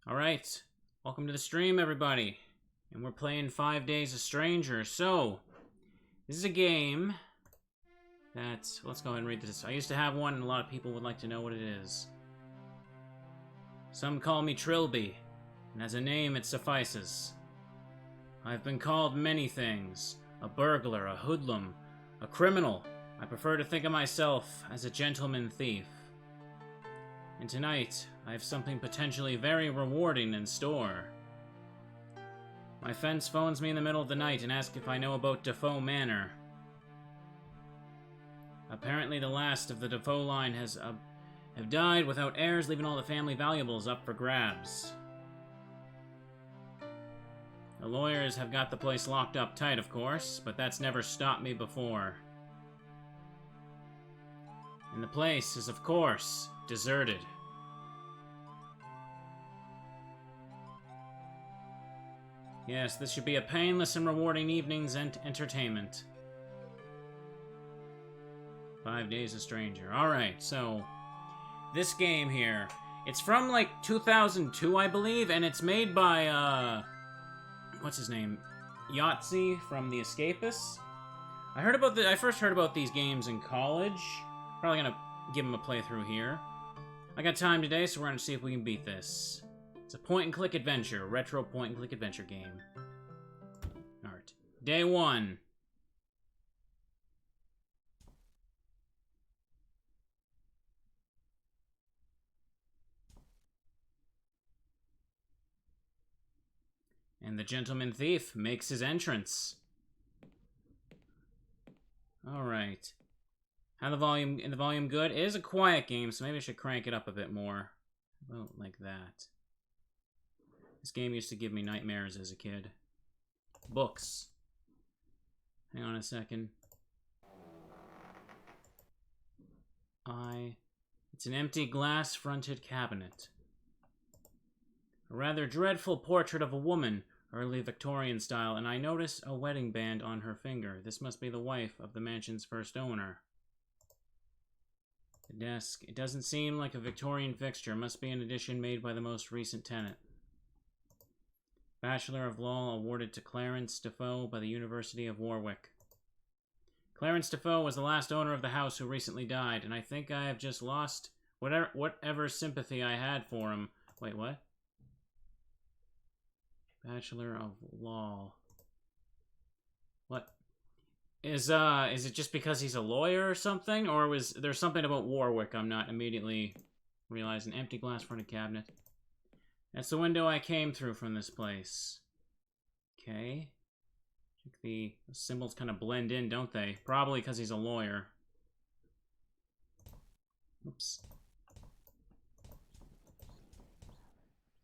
Alright, welcome to the stream, everybody. And we're playing 5 Days a Stranger. So, this is a game that... Let's go ahead and read this. I used to have one, and a lot of people would like to know what it is. Some call me Trilby, and as a name it suffices. I've been called many things. A burglar, a hoodlum, a criminal. I prefer to think of myself as a gentleman thief. And tonight, I have something potentially very rewarding in store. My fence phones me in the middle of the night and asks if I know about Dafoe Manor. Apparently the last of the Dafoe line have died without heirs, leaving all the family valuables up for grabs. The lawyers have got the place locked up tight, of course, but that's never stopped me before. And the place is, of course, deserted. Yes, this should be a painless and rewarding evening's entertainment. 5 Days a Stranger. Alright, so... this game here, it's from, like, 2002, I believe, and it's made by, what's his name? Yahtzee from The Escapists. I first heard about these games in college. Probably gonna give him a playthrough here. I got time today, so we're gonna see if we can beat this. It's a point-and-click adventure, retro point-and-click adventure game. Alright. Day 1. And the gentleman thief makes his entrance. Alright. How the volume good? It is a quiet game, so maybe I should crank it up a bit more. About like that. This game used to give me nightmares as a kid. Books. Hang on a second. It's an empty glass-fronted cabinet. A rather dreadful portrait of a woman, early Victorian style, and I notice a wedding band on her finger. This must be the wife of the mansion's first owner. The desk. It doesn't seem like a Victorian fixture. Must be an addition made by the most recent tenant. Bachelor of Law awarded to Clarence Dafoe by the University of Warwick. Clarence Dafoe was the last owner of the house who recently died, and I think I have just lost whatever sympathy I had for him. Wait, what? Bachelor of Law. What? Is it just because he's a lawyer or something? Or was there something about Warwick I'm not immediately realizing? Empty glass-fronted cabinet. That's the window I came through from this place. Okay. I think the symbols kind of blend in, don't they? Probably because he's a lawyer. Oops.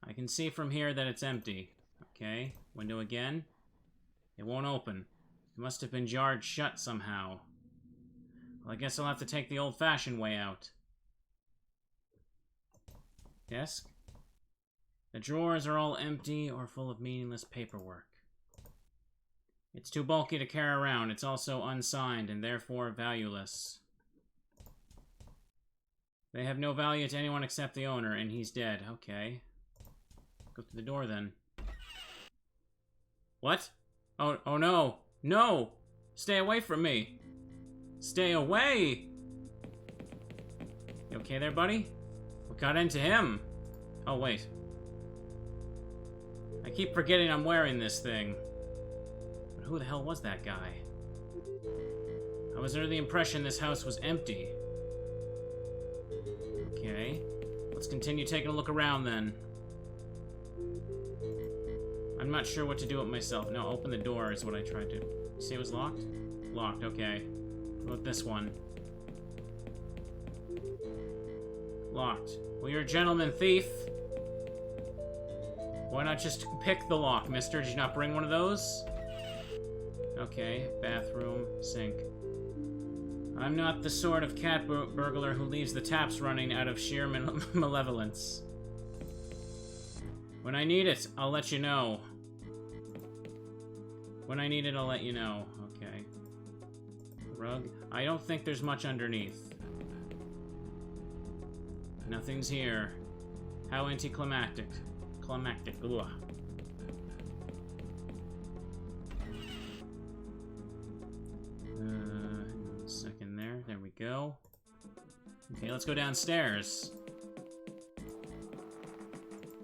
I can see from here that it's empty. Okay. Window again. It won't open. It must have been jarred shut somehow. Well, I guess I'll have to take the old-fashioned way out. Desk. The drawers are all empty or full of meaningless paperwork. It's too bulky to carry around. It's also unsigned and therefore valueless. They have no value to anyone except the owner, and he's dead. Okay. Go through the door then. What? Oh no! No! Stay away from me! Stay away! You okay there, buddy? What got into him? Oh, wait. I keep forgetting I'm wearing this thing. But who the hell was that guy? I was under the impression this house was empty. Okay. Let's continue taking a look around then. I'm not sure what to do with myself. No, open the door is what I tried to... See, it was locked? Locked, okay. What about this one? Locked. Well, you're a gentleman thief. Why not just pick the lock, mister? Did you not bring one of those? Okay, bathroom, sink. I'm not the sort of cat burglar who leaves the taps running out of sheer malevolence. When I need it, I'll let you know. When I need it, I'll let you know. Okay. Rug. I don't think there's much underneath. Nothing's here. How anticlimactic. Anticlimactic. Ugh. Second there. There we go. Okay, let's go downstairs.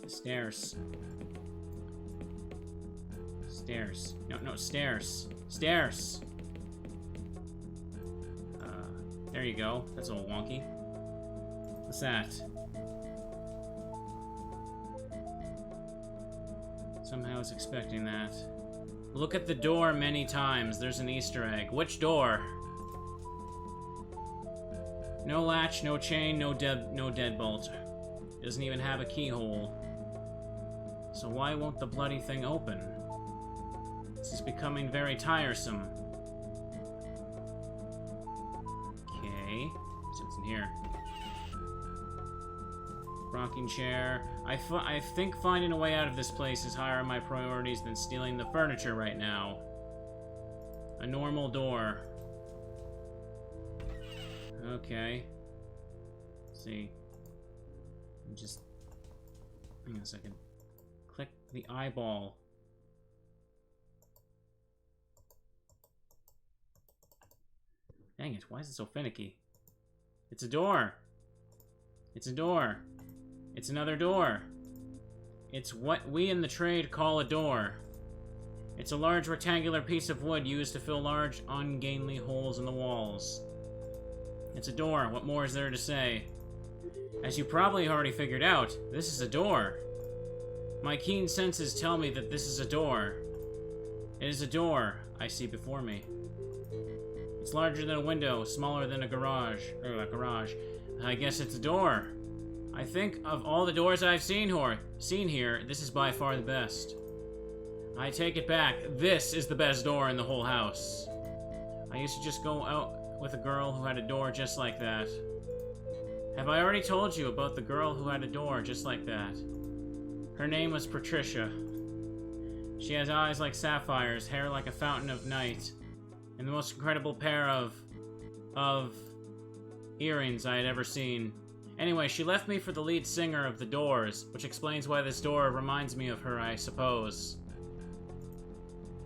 Stairs. Stairs. No, stairs. Stairs! There you go. That's a little wonky. What's that? Somehow I was expecting that. Look at the door many times. There's an Easter egg. Which door? No latch, no chain, no deadbolt. Doesn't even have a keyhole. So why won't the bloody thing open? This is becoming very tiresome. Okay. See what's in here. Rocking chair. I think finding a way out of this place is higher on my priorities than stealing the furniture right now. A normal door. Okay. Let's see. Hang on a second. Click the eyeball. Dang it, why is it so finicky? It's a door. It's a door. It's another door. It's what we in the trade call a door. It's a large rectangular piece of wood used to fill large, ungainly holes in the walls. It's a door. What more is there to say? As you probably already figured out, this is a door. My keen senses tell me that this is a door. It is a door I see before me. It's larger than a window, smaller than a garage. I guess it's a door. I think of all the doors I've seen here, this is by far the best. I take it back. This is the best door in the whole house. I used to just go out with a girl who had a door just like that. Have I already told you about the girl who had a door just like that? Her name was Patricia. She has eyes like sapphires, hair like a fountain of night, and the most incredible pair of earrings I had ever seen. Anyway, she left me for the lead singer of The Doors, which explains why this door reminds me of her, I suppose.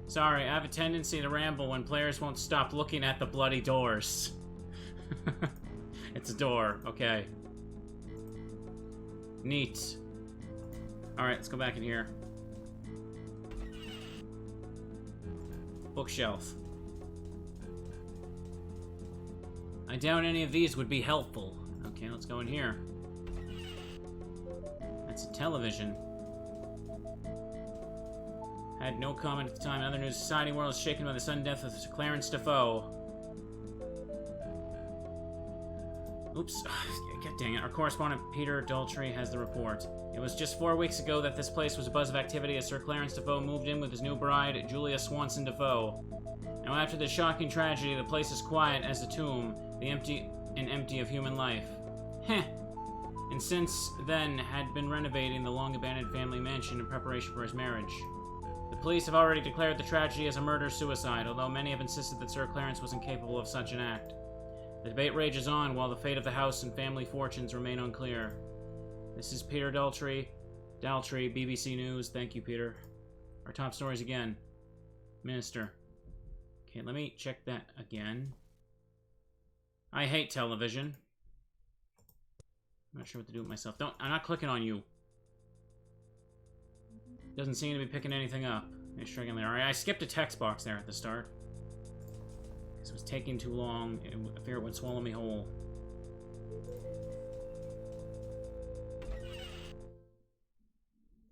Sorry, I have a tendency to ramble when players won't stop looking at the bloody doors. It's a door, okay. Neat. Alright, let's go back in here. Bookshelf. I doubt any of these would be helpful. Okay, let's go in here. That's a television. Had no comment at the time. Other news, society world is shaken by the sudden death of Sir Clarence Dafoe. Oops. God dang it. Our correspondent Peter Daltrey has the report. It was just 4 weeks ago that this place was a buzz of activity as Sir Clarence Dafoe moved in with his new bride, Julia Swanson Dafoe. Now after this shocking tragedy, the place is quiet as a tomb, empty of human life. Heh. And since then had been renovating the long-abandoned family mansion in preparation for his marriage. The police have already declared the tragedy as a murder-suicide, although many have insisted that Sir Clarence was incapable of such an act. The debate rages on while the fate of the house and family fortunes remain unclear. This is Peter Daltrey, BBC News. Thank you, Peter. Our top stories again. Minister. Okay, let me check that again. I hate television. I'm not sure what to do with myself. I'm not clicking on you. Doesn't seem to be picking anything up. Alright, I skipped a text box there at the start. Because it was taking too long. I fear it would swallow me whole.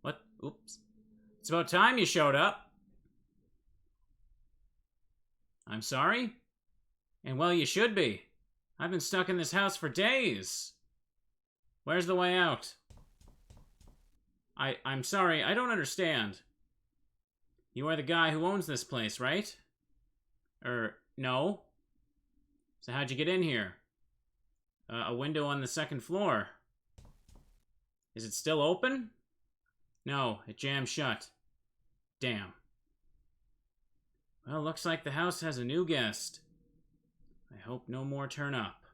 What? Oops. It's about time you showed up. I'm sorry? And well, you should be. I've been stuck in this house for days. Where's the way out? I'm sorry, I don't understand. You are the guy who owns this place, right? No. So how'd you get in here? A window on the second floor. Is it still open? No, it jammed shut. Damn. Well, looks like the house has a new guest. I hope no more turn up.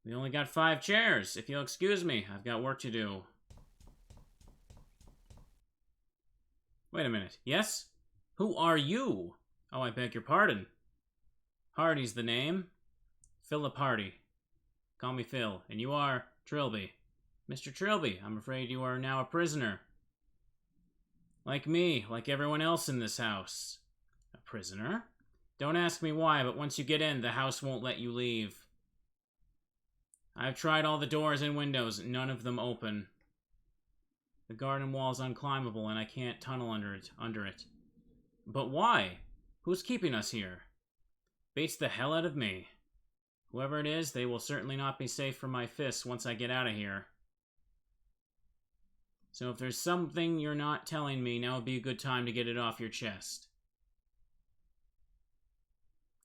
We only got 5 chairs. If you'll excuse me, I've got work to do. Wait a minute. Yes? Who are you? Oh, I beg your pardon. Hardy's the name. Philip Hardy. Call me Phil. And you are Trilby. Mr. Trilby, I'm afraid you are now a prisoner. Like me, like everyone else in this house. A prisoner? Don't ask me why, but once you get in, the house won't let you leave. I've tried all the doors and windows, none of them open. The garden wall's unclimbable, and I can't tunnel under it. But why? Who's keeping us here? Beats the hell out of me. Whoever it is, they will certainly not be safe from my fists once I get out of here. So if there's something you're not telling me, now would be a good time to get it off your chest.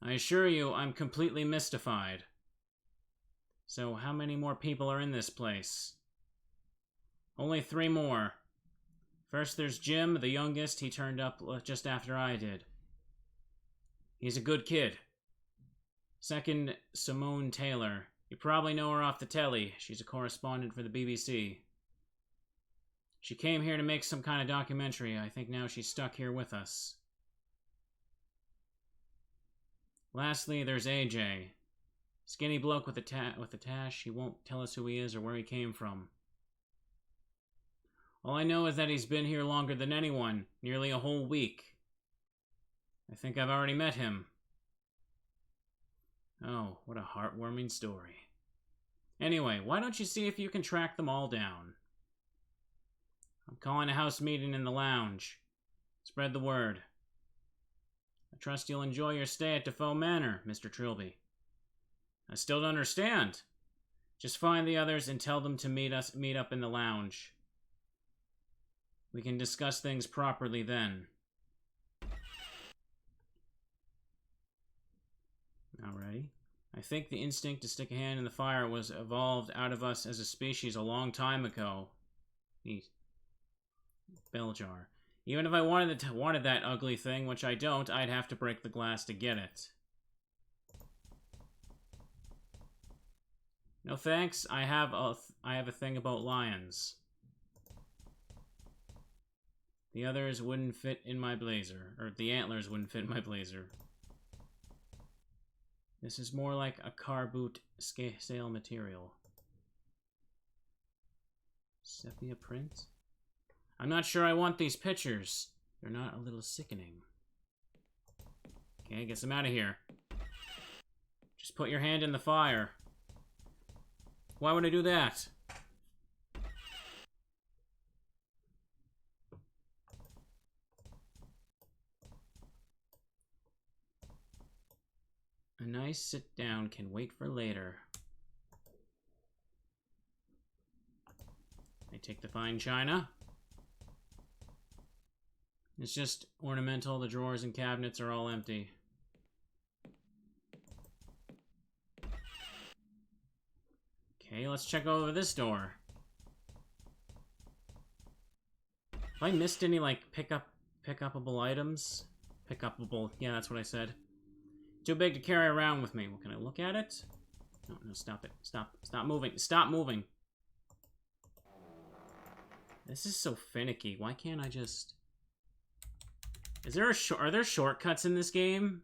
I assure you, I'm completely mystified. So how many more people are in this place? Only 3 more. First there's Jim, the youngest. He turned up just after I did. He's a good kid. Second, Simone Taylor. You probably know her off the telly. She's a correspondent for the BBC. She came here to make some kind of documentary. I think now she's stuck here with us. Lastly, there's AJ. Skinny bloke with a tash. He won't tell us who he is or where he came from. All I know is that he's been here longer than anyone, nearly a whole week. I think I've already met him. Oh, what a heartwarming story. Anyway, why don't you see if you can track them all down? I'm calling a house meeting in the lounge. Spread the word. I trust you'll enjoy your stay at Dafoe Manor, Mr. Trilby. I still don't understand. Just find the others and tell them to meet up in the lounge. We can discuss things properly then. Alrighty. I think the instinct to stick a hand in the fire was evolved out of us as a species a long time ago. Neat. Bell jar. Even if I wanted that ugly thing, which I don't, I'd have to break the glass to get it. No thanks. I have a thing about lions. The others wouldn't fit in my blazer, or the antlers wouldn't fit in my blazer. This is more like a car boot sale material. Sepia print? I'm not sure I want these pictures. They're not a little sickening. Okay, get them out of here. Just put your hand in the fire. Why would I do that? A nice sit down can wait for later. I take the fine china. It's just ornamental. The drawers and cabinets are all empty. Okay, let's check over this door. Have I missed any, like, pickupable items? Pickupable, yeah, that's what I said. Too big to carry around with me. Well, can I look at it? No, stop it. Stop moving. Stop moving. This is so finicky. Why can't I just... Are there shortcuts in this game?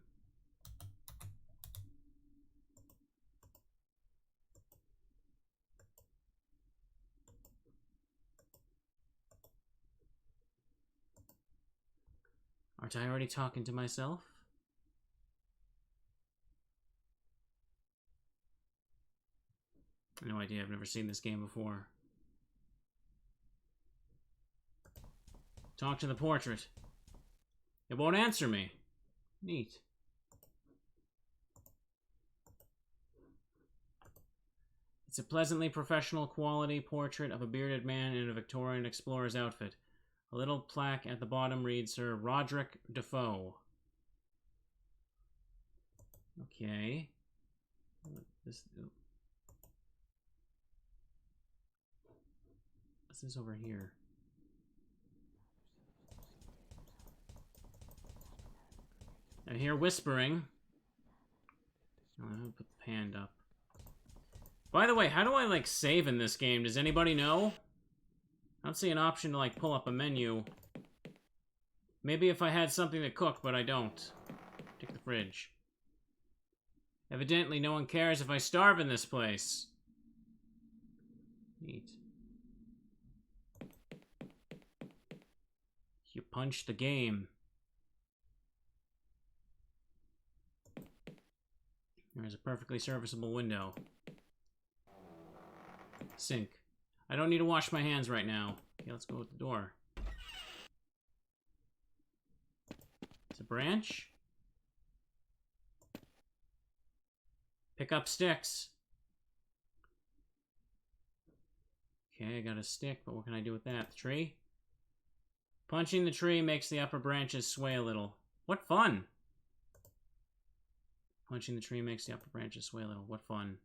Aren't I already talking to myself? No idea, I've never seen this game before. Talk to the portrait. It won't answer me. Neat. It's a pleasantly professional quality portrait of a bearded man in a Victorian explorer's outfit. A little plaque at the bottom reads, Sir Roderick Dafoe. Okay. What's this over here? I hear whispering. I'm gonna put the hand up. By the way, how do I, like, save in this game? Does anybody know? I don't see an option to, like, pull up a menu. Maybe if I had something to cook, but I don't. Take the fridge. Evidently, no one cares if I starve in this place. Neat. You punch the game. There's a perfectly serviceable window. Sink. I don't need to wash my hands right now. Okay, let's go with the door. It's a branch. Pick up sticks. Okay, I got a stick, but what can I do with that? The tree? Punching the tree makes the upper branches sway a little. What fun! Punching the tree makes the upper branches sway a little. What fun.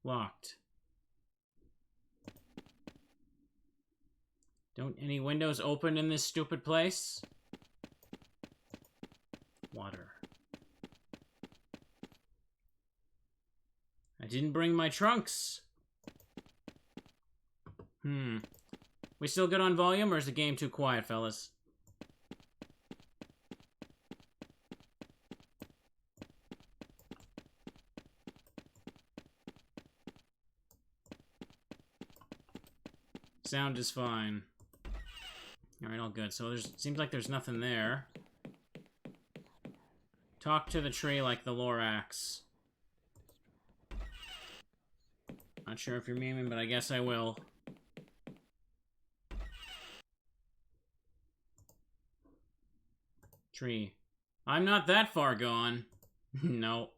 Locked. Don't any windows open in this stupid place? Water. I didn't bring my trunks. We still good on volume, or is the game too quiet, fellas? Sound is fine. Alright, all good. So seems like there's nothing there. Talk to the tree like the Lorax. Not sure if you're memeing, but I guess I will. Tree. I'm not that far gone. No.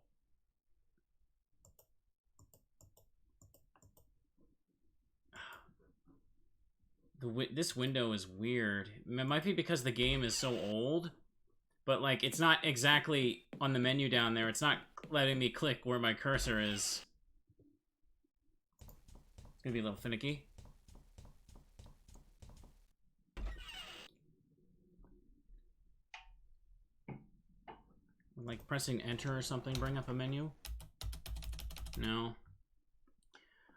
This window is weird. It might be because the game is so old, but like it's not exactly on the menu down there. It's not letting me click where my cursor is. It's gonna be a little finicky. Like pressing enter or something bring up a menu? No.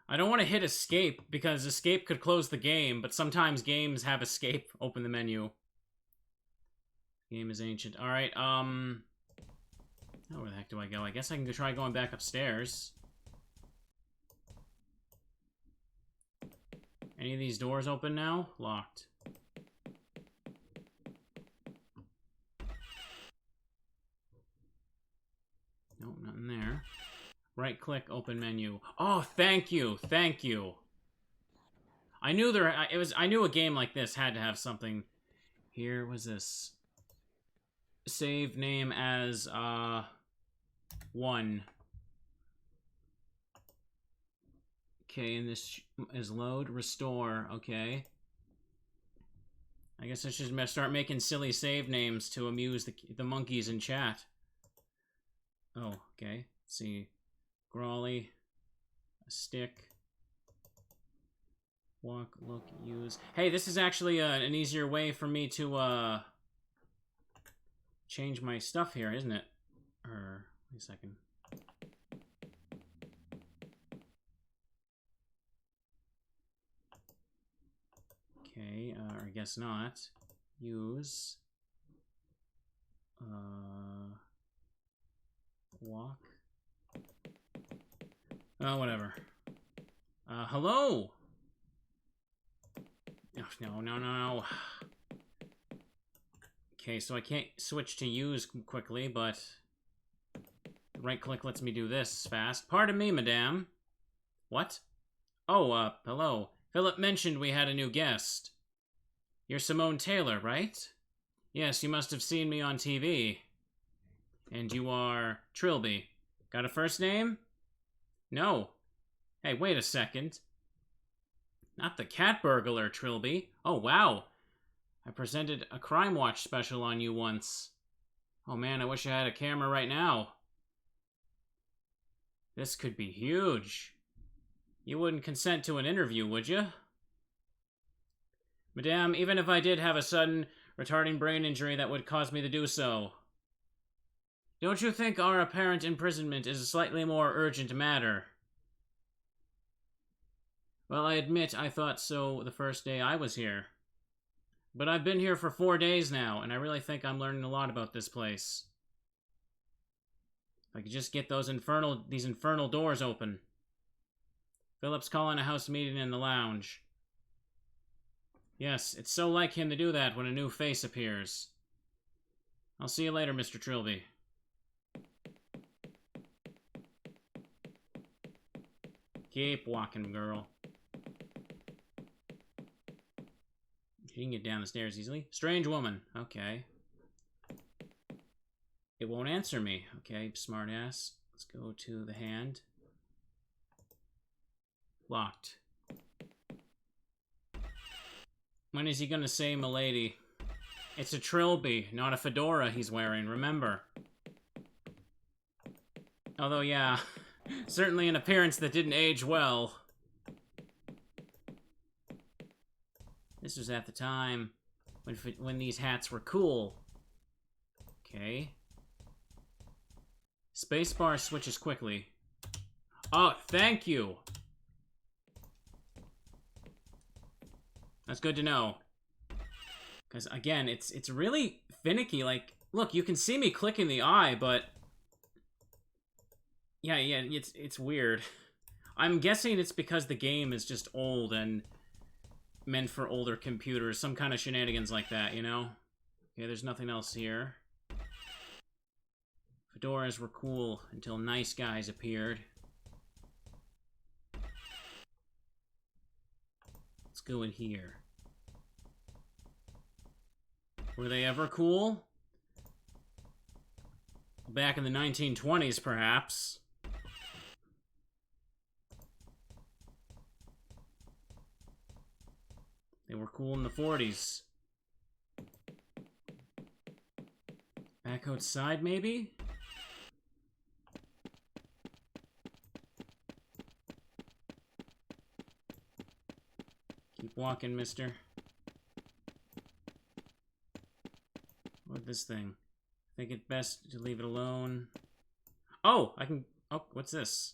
I don't want to hit escape, because escape could close the game, but sometimes games have escape open the menu. Game is ancient. Alright, oh, where the heck do I go? I guess I can try going back upstairs. Any of these doors open now? Locked. Nope, nothing there. Right click, open menu. Oh, thank you, thank you. I knew I knew a game like this had to have something. Here was this. Save name as 1. Okay, and this is load, restore. Okay. I guess I should start making silly save names to amuse the monkeys in chat. Oh, okay. Let's see. Grawly. A stick. Walk, look, use. Hey, this is actually an easier way for me to change my stuff here, isn't it? Or, wait a second. Okay, or I guess not. Use. Walk. Oh, whatever. Hello! No, no, no, no. Okay, so I can't switch to use quickly, but right click lets me do this fast. Pardon me, madame. What? Oh, hello. Philip mentioned we had a new guest. You're Simone Taylor, right? Yes, you must have seen me on TV. And you are Trilby. Got a first name? No. Hey, wait a second. Not the cat burglar, Trilby. Oh, wow. I presented a Crime Watch special on you once. Oh man, I wish I had a camera right now. This could be huge. You wouldn't consent to an interview, would you? Madame, even if I did have a sudden, retarding brain injury that would cause me to do so. Don't you think our apparent imprisonment is a slightly more urgent matter? Well, I admit I thought so the first day I was here. But I've been here for 4 days now, and I really think I'm learning a lot about this place. If I could just get these infernal doors open. Philip's calling a house meeting in the lounge. Yes, it's so like him to do that when a new face appears. I'll see you later, Mr. Trilby. Keep walking, girl. She can get down the stairs easily. Strange woman. Okay. It won't answer me. Okay, smartass. Let's go to the hand. Locked. When is he gonna say milady? It's a Trilby, not a fedora he's wearing, remember. Although, yeah, certainly an appearance that didn't age well. This was at the time when these hats were cool. Okay. Spacebar switches quickly. Oh, thank you! That's good to know. Because, again, it's really finicky. Like, look, you can see me clicking the eye, but... Yeah, it's weird. I'm guessing it's because the game is just old and meant for older computers. Some kind of shenanigans like that, you know? Okay, there's nothing else here. Fedoras were cool until nice guys appeared. Let's go in here. Were they ever cool? Back in the 1920s, perhaps. They were cool in the 40s. Back outside, maybe? Keep walking, mister. What this thing? Think it best to leave it alone. Oh, I can... Oh, what's this?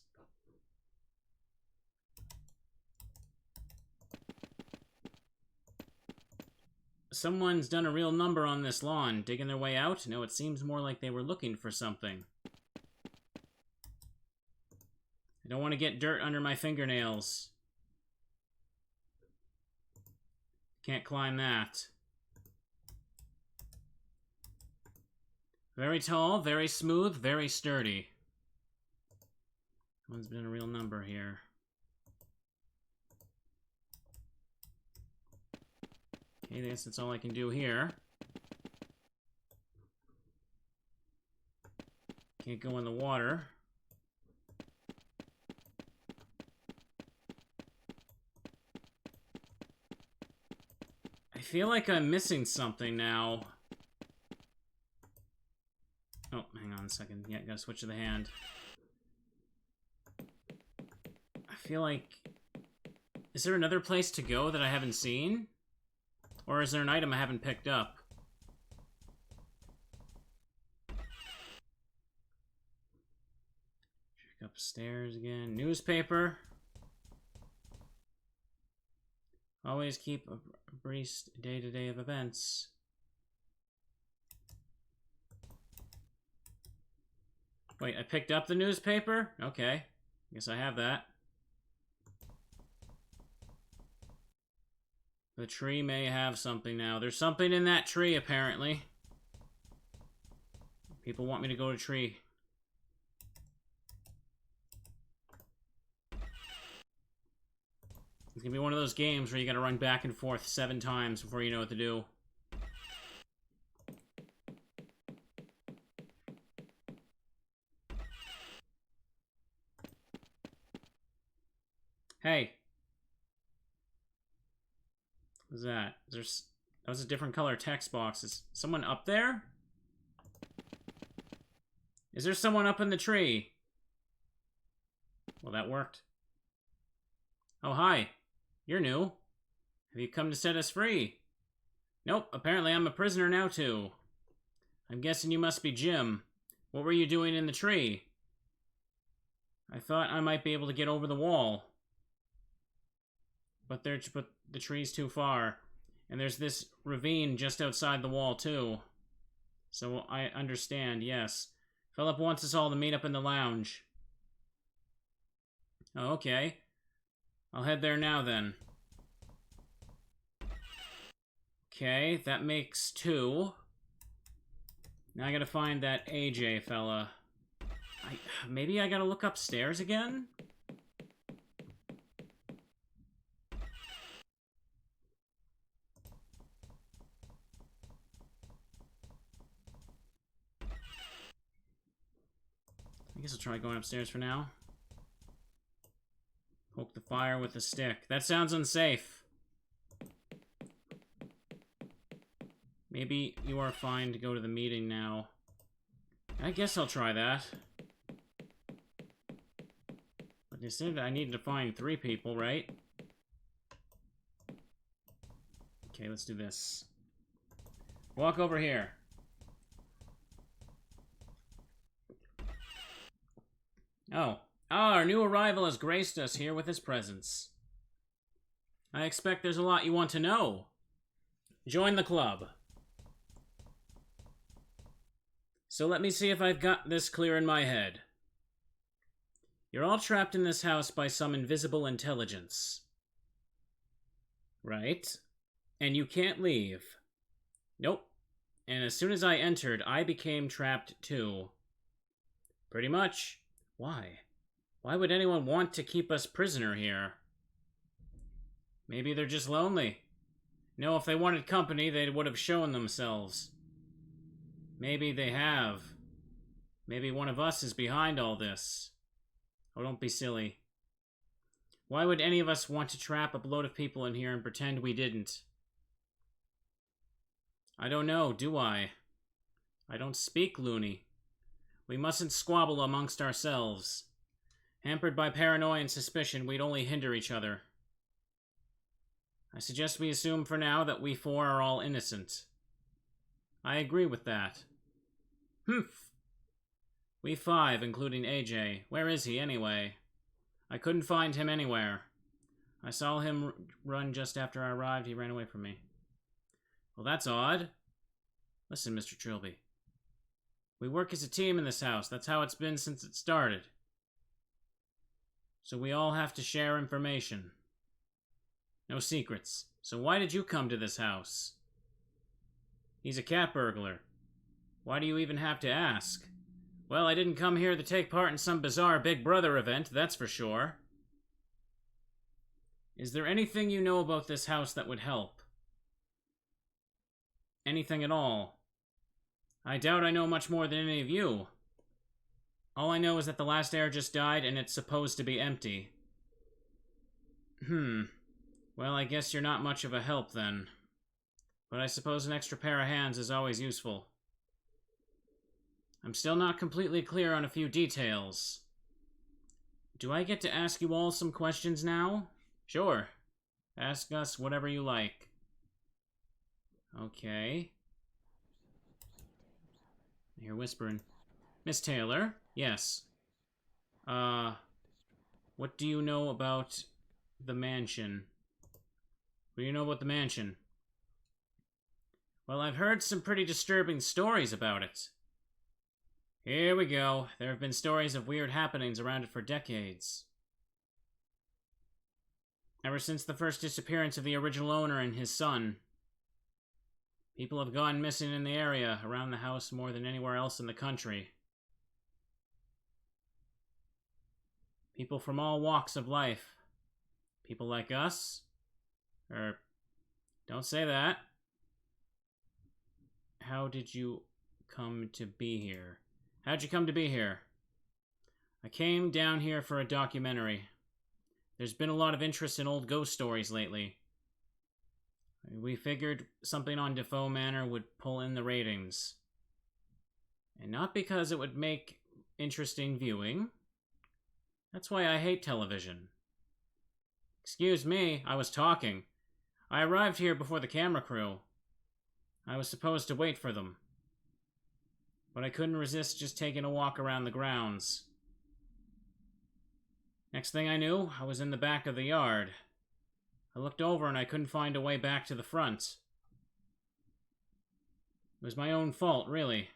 Someone's done a real number on this lawn. Digging their way out? No, it seems more like they were looking for something. I don't want to get dirt under my fingernails. Can't climb that. Very tall, very smooth, very sturdy. Someone's been a real number here. Okay, I guess that's all I can do here. Can't go in the water. I feel like I'm missing something now. Oh, hang on a second. Yeah, gotta switch to the hand. I feel like... Is there another place to go that I haven't seen? Or is there an item I haven't picked up? Check upstairs again. Newspaper. Always keep abreast day-to-day of events. Wait, I picked up the newspaper? Okay. Guess I have that. The tree may have something now. There's something in that tree, apparently. People want me to go to tree. It's gonna be one of those games where you gotta run back and forth 7 times before you know what to do. Hey. What's that? That was a different color text box. Is someone up there? Is there someone up in the tree? Well, that worked. Oh, hi. You're new. Have you come to set us free? Nope, apparently I'm a prisoner now, too. I'm guessing you must be Jim. What were you doing in the tree? I thought I might be able to get over the wall. but the tree's too far. And there's this ravine just outside the wall, too. So I understand, yes. Philip wants us all to meet up in the lounge. Oh, okay. I'll head there now, then. Okay, that makes 2. Now I gotta find that AJ fella. Maybe I gotta look upstairs again? I guess I'll try going upstairs for now. Poke the fire with a stick. That sounds unsafe. Maybe you are fine to go to the meeting now. I guess I'll try that. But you said I needed to find 3 people, right? Okay, let's do this. Walk over here. Oh. Our new arrival has graced us here with his presence. I expect there's a lot you want to know. Join the club. So let me see if I've got this clear in my head. You're all trapped in this house by some invisible intelligence. Right? And you can't leave. Nope. And as soon as I entered, I became trapped too. Pretty much. Why? Why would anyone want to keep us prisoner here? Maybe they're just lonely. No, if they wanted company, they would have shown themselves. Maybe they have. Maybe one of us is behind all this. Oh, don't be silly. Why would any of us want to trap a load of people in here and pretend we didn't? I don't know, do I? I don't speak loony. We mustn't squabble amongst ourselves. Hampered by paranoia and suspicion, we'd only hinder each other. I suggest we assume for now that we 4 are all innocent. I agree with that. Humph. We 5, including AJ. Where is he, anyway? I couldn't find him anywhere. I saw him run just after I arrived. He ran away from me. Well, that's odd. Listen, Mr. Trilby. We work as a team in this house. That's how it's been since it started. So we all have to share information. No secrets. So why did you come to this house? He's a cat burglar. Why do you even have to ask? Well, I didn't come here to take part in some bizarre Big Brother event, that's for sure. Is there anything you know about this house that would help? Anything at all? I doubt I know much more than any of you. All I know is that the last heir just died and it's supposed to be empty. Well, I guess you're not much of a help then. But I suppose an extra pair of hands is always useful. I'm still not completely clear on a few details. Do I get to ask you all some questions now? Sure. Ask us whatever you like. Okay. I hear whispering. Miss Taylor? Yes. What do you know about the mansion? What do you know about the mansion? Well, I've heard some pretty disturbing stories about it. Here we go. There have been stories of weird happenings around it for decades. Ever since the first disappearance of the original owner and his son. People have gone missing in the area around the house more than anywhere else in the country. People from all walks of life. People like us. Don't say that. How did you come to be here? How'd you come to be here? I came down here for a documentary. There's been a lot of interest in old ghost stories lately. We figured something on Dafoe Manor would pull in the ratings. And not because it would make interesting viewing. That's why I hate television. Excuse me, I was talking. I arrived here before the camera crew. I was supposed to wait for them. But I couldn't resist just taking a walk around the grounds. Next thing I knew, I was in the back of the yard. I looked over and I couldn't find a way back to the front. It was my own fault, really.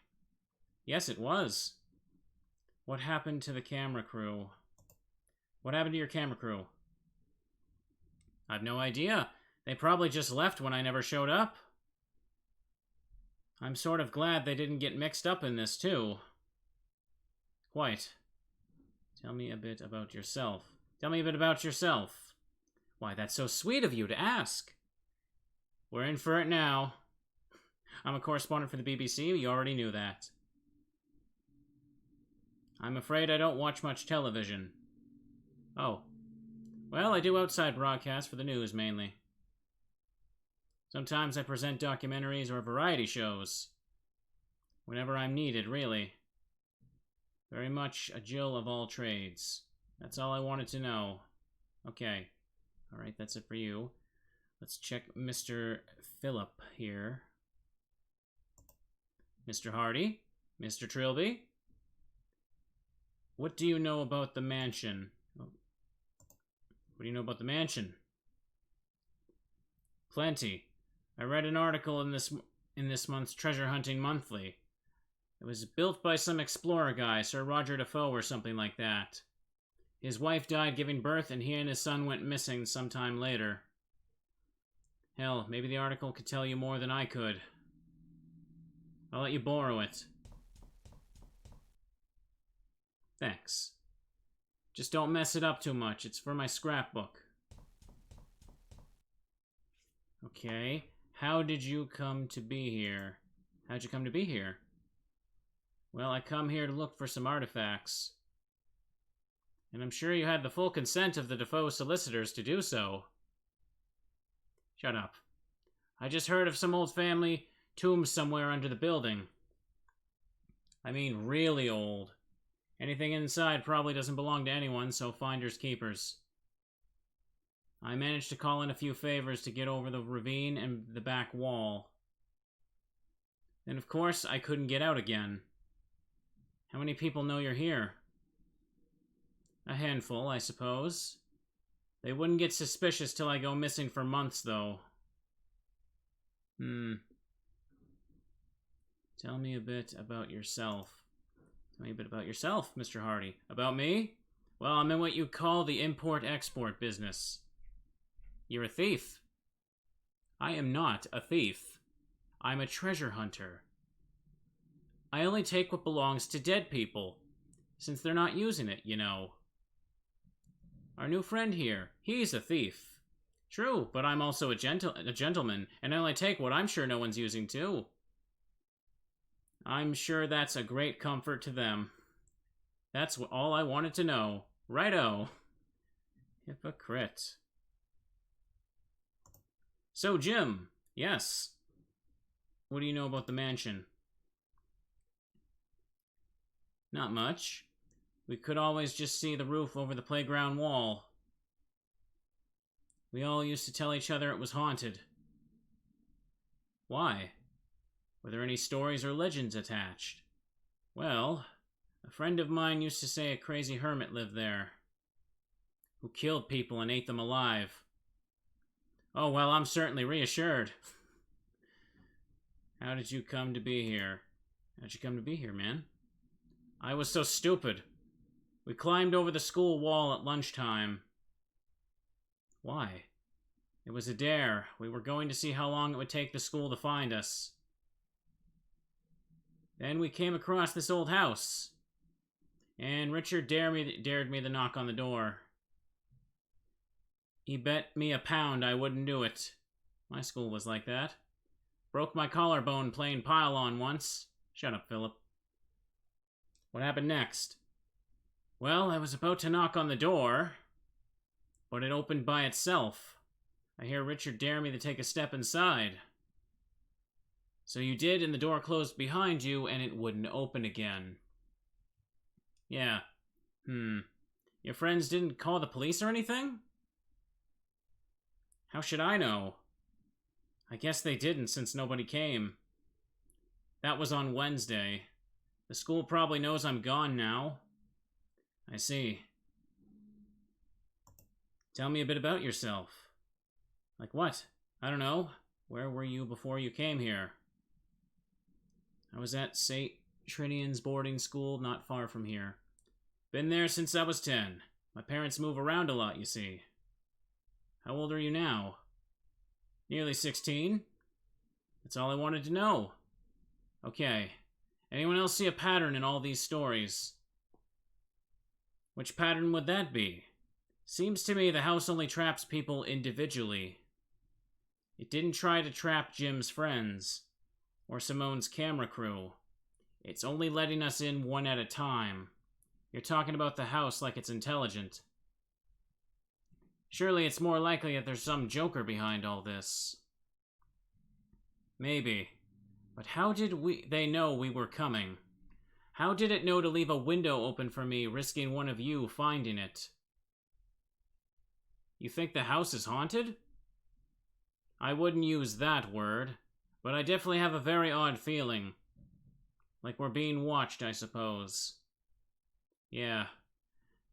Yes, it was. What happened to the camera crew? What happened to your camera crew? I've no idea. They probably just left when I never showed up. I'm sort of glad they didn't get mixed up in this, too. Quite. Tell me a bit about yourself. Tell me a bit about yourself. Why, that's so sweet of you to ask. We're in for it now. I'm a correspondent for the BBC. You already knew that. I'm afraid I don't watch much television. Oh. Well, I do outside broadcasts for the news, mainly. Sometimes I present documentaries or variety shows. Whenever I'm needed, really. Very much a Jill of all trades. That's all I wanted to know. Okay. Alright, that's it for you. Let's check Mr. Phillip here. Mr. Hardy? Mr. Trilby? What do you know about the mansion? What do you know about the mansion? Plenty. I read an article in this month's Treasure Hunting Monthly. It was built by some explorer guy, Sir Roger Dafoe or something like that. His wife died giving birth, and he and his son went missing sometime later. Hell, maybe the article could tell you more than I could. I'll let you borrow it. Thanks. Just don't mess it up too much. It's for my scrapbook. Okay. How did you come to be here? How'd you come to be here? Well, I come here to look for some artifacts. And I'm sure you had the full consent of the Dafoe solicitors to do so. Shut up. I just heard of some old family tombs somewhere under the building. I mean, really old. Anything inside probably doesn't belong to anyone, so finders keepers. I managed to call in a few favors to get over the ravine and the back wall. Then, of course, I couldn't get out again. How many people know you're here? A handful, I suppose. They wouldn't get suspicious till I go missing for months, though. Tell me a bit about yourself. Tell me a bit about yourself, Mr. Hardy. About me? Well, I'm in what you call the import-export business. You're a thief. I am not a thief. I'm a treasure hunter. I only take what belongs to dead people, since they're not using it, you know. Our new friend here, he's a thief. True, but I'm also a gentleman, and I only take what I'm sure no one's using too. I'm sure that's a great comfort to them. That's all I wanted to know. Righto. Hypocrite. So, Jim. Yes. What do you know about the mansion? Not much. We could always just see the roof over the playground wall. We all used to tell each other it was haunted. Why? Were there any stories or legends attached? Well, a friend of mine used to say a crazy hermit lived there, who killed people and ate them alive. Oh, well, I'm certainly reassured. How did you come to be here? How'd you come to be here, man? I was so stupid. We climbed over the school wall at lunchtime. Why? It was a dare. We were going to see how long it would take the school to find us. Then we came across this old house. And Richard dared me to knock on the door. He bet me £1 I wouldn't do it. My school was like that. Broke my collarbone playing pile-on once. Shut up, Philip. What happened next? Well, I was about to knock on the door, but it opened by itself. I hear Richard dare me to take a step inside. So you did, and the door closed behind you, and it wouldn't open again. Yeah. Your friends didn't call the police or anything? How should I know? I guess they didn't, since nobody came. That was on Wednesday. The school probably knows I'm gone now. I see. Tell me a bit about yourself. Like what? I don't know. Where were you before you came here? I was at St. Trinian's boarding school not far from here. Been there since I was 10. My parents move around a lot, you see. How old are you now? Nearly 16? That's all I wanted to know. Okay. Anyone else see a pattern in all these stories? Which pattern would that be? Seems to me the house only traps people individually. It didn't try to trap Jim's friends, or Simone's camera crew. It's only letting us in one at a time. You're talking about the house like it's intelligent. Surely it's more likely that there's some joker behind all this. Maybe. But how did they know we were coming? How did it know to leave a window open for me, risking one of you finding it? You think the house is haunted? I wouldn't use that word, but I definitely have a very odd feeling. Like we're being watched, I suppose. Yeah,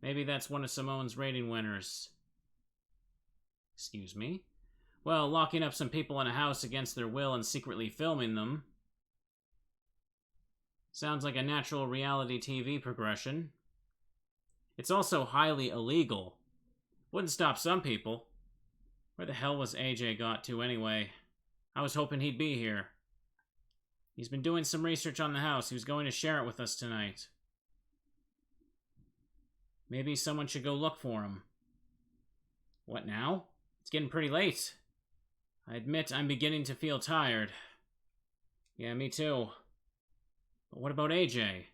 maybe that's one of Simone's rating winners. Excuse me? Well, locking up some people in a house against their will and secretly filming them. Sounds like a natural reality TV progression. It's also highly illegal. Wouldn't stop some people. Where the hell was AJ got to anyway? I was hoping he'd be here. He's been doing some research on the house. He was going to share it with us tonight. Maybe someone should go look for him. What now? It's getting pretty late. I admit I'm beginning to feel tired. Yeah, me too. But what about AJ?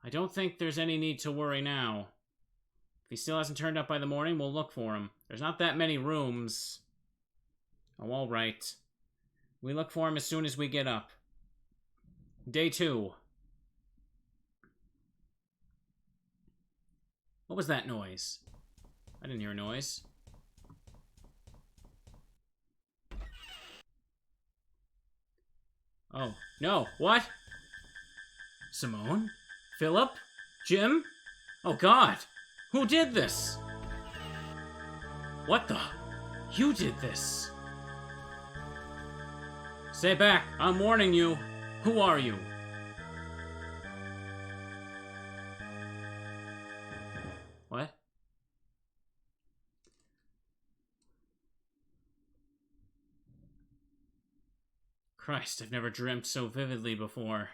I don't think there's any need to worry now. If he still hasn't turned up by the morning, we'll look for him. There's not that many rooms. Oh, all right. We look for him as soon as we get up. Day 2. What was that noise? I didn't hear a noise. Oh, no. What? Simone? Philip? Jim? Oh, God. Who did this? What the? You did this. Stay back. I'm warning you. Who are you? What? Christ, I've never dreamt so vividly before.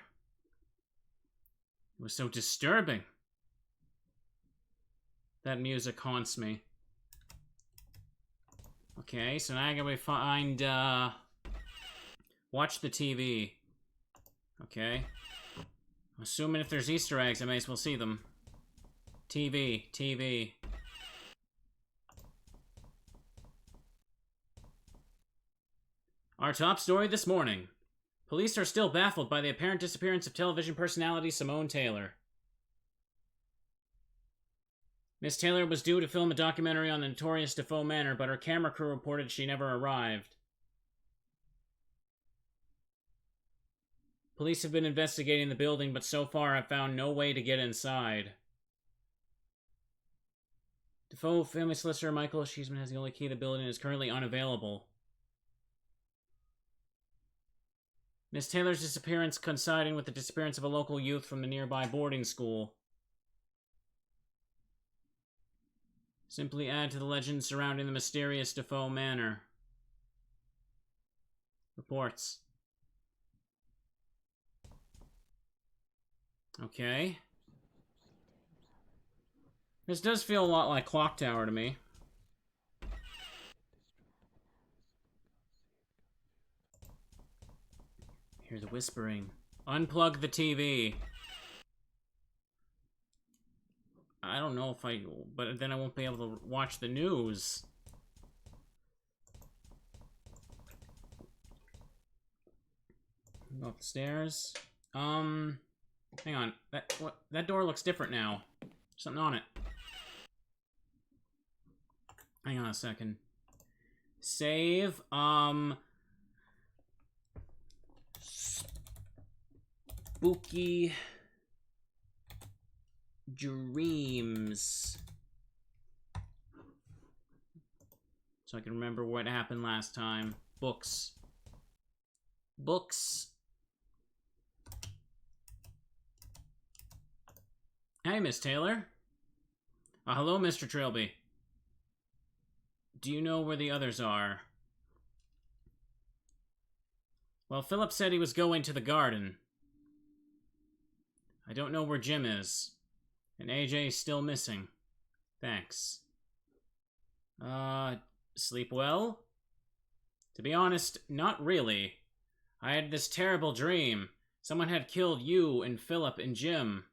It was so disturbing. That music haunts me. Okay, so now I gotta find, watch the TV. Okay. I'm assuming if there's Easter eggs, I may as well see them. TV, TV. Our top story this morning. Police are still baffled by the apparent disappearance of television personality Simone Taylor. Miss Taylor was due to film a documentary on the notorious Dafoe Manor, but her camera crew reported she never arrived. Police have been investigating the building, but so far have found no way to get inside. Dafoe family solicitor Michael Sheesman has the only key to the building and is currently unavailable. Miss Taylor's disappearance coinciding with the disappearance of a local youth from the nearby boarding school. Simply add to the legend surrounding the mysterious Dafoe Manor. Reports. Okay. This does feel a lot like Clock Tower to me. Hear the whispering. Unplug the TV. I don't know if but then I won't be able to watch the news. Go up the stairs. Hang on. That door looks different now. Something on it. Hang on a second. Save. Spooky dreams. so I can remember what happened last time. Books. Books. Hey, Miss Taylor. Hello, Mr. Trilby. Do you know where the others are? Well, Philip said he was going to the garden. I don't know where Jim is. And AJ's still missing. Thanks. Sleep well? To be honest, not really. I had this terrible dream. Someone had killed you and Philip and Jim.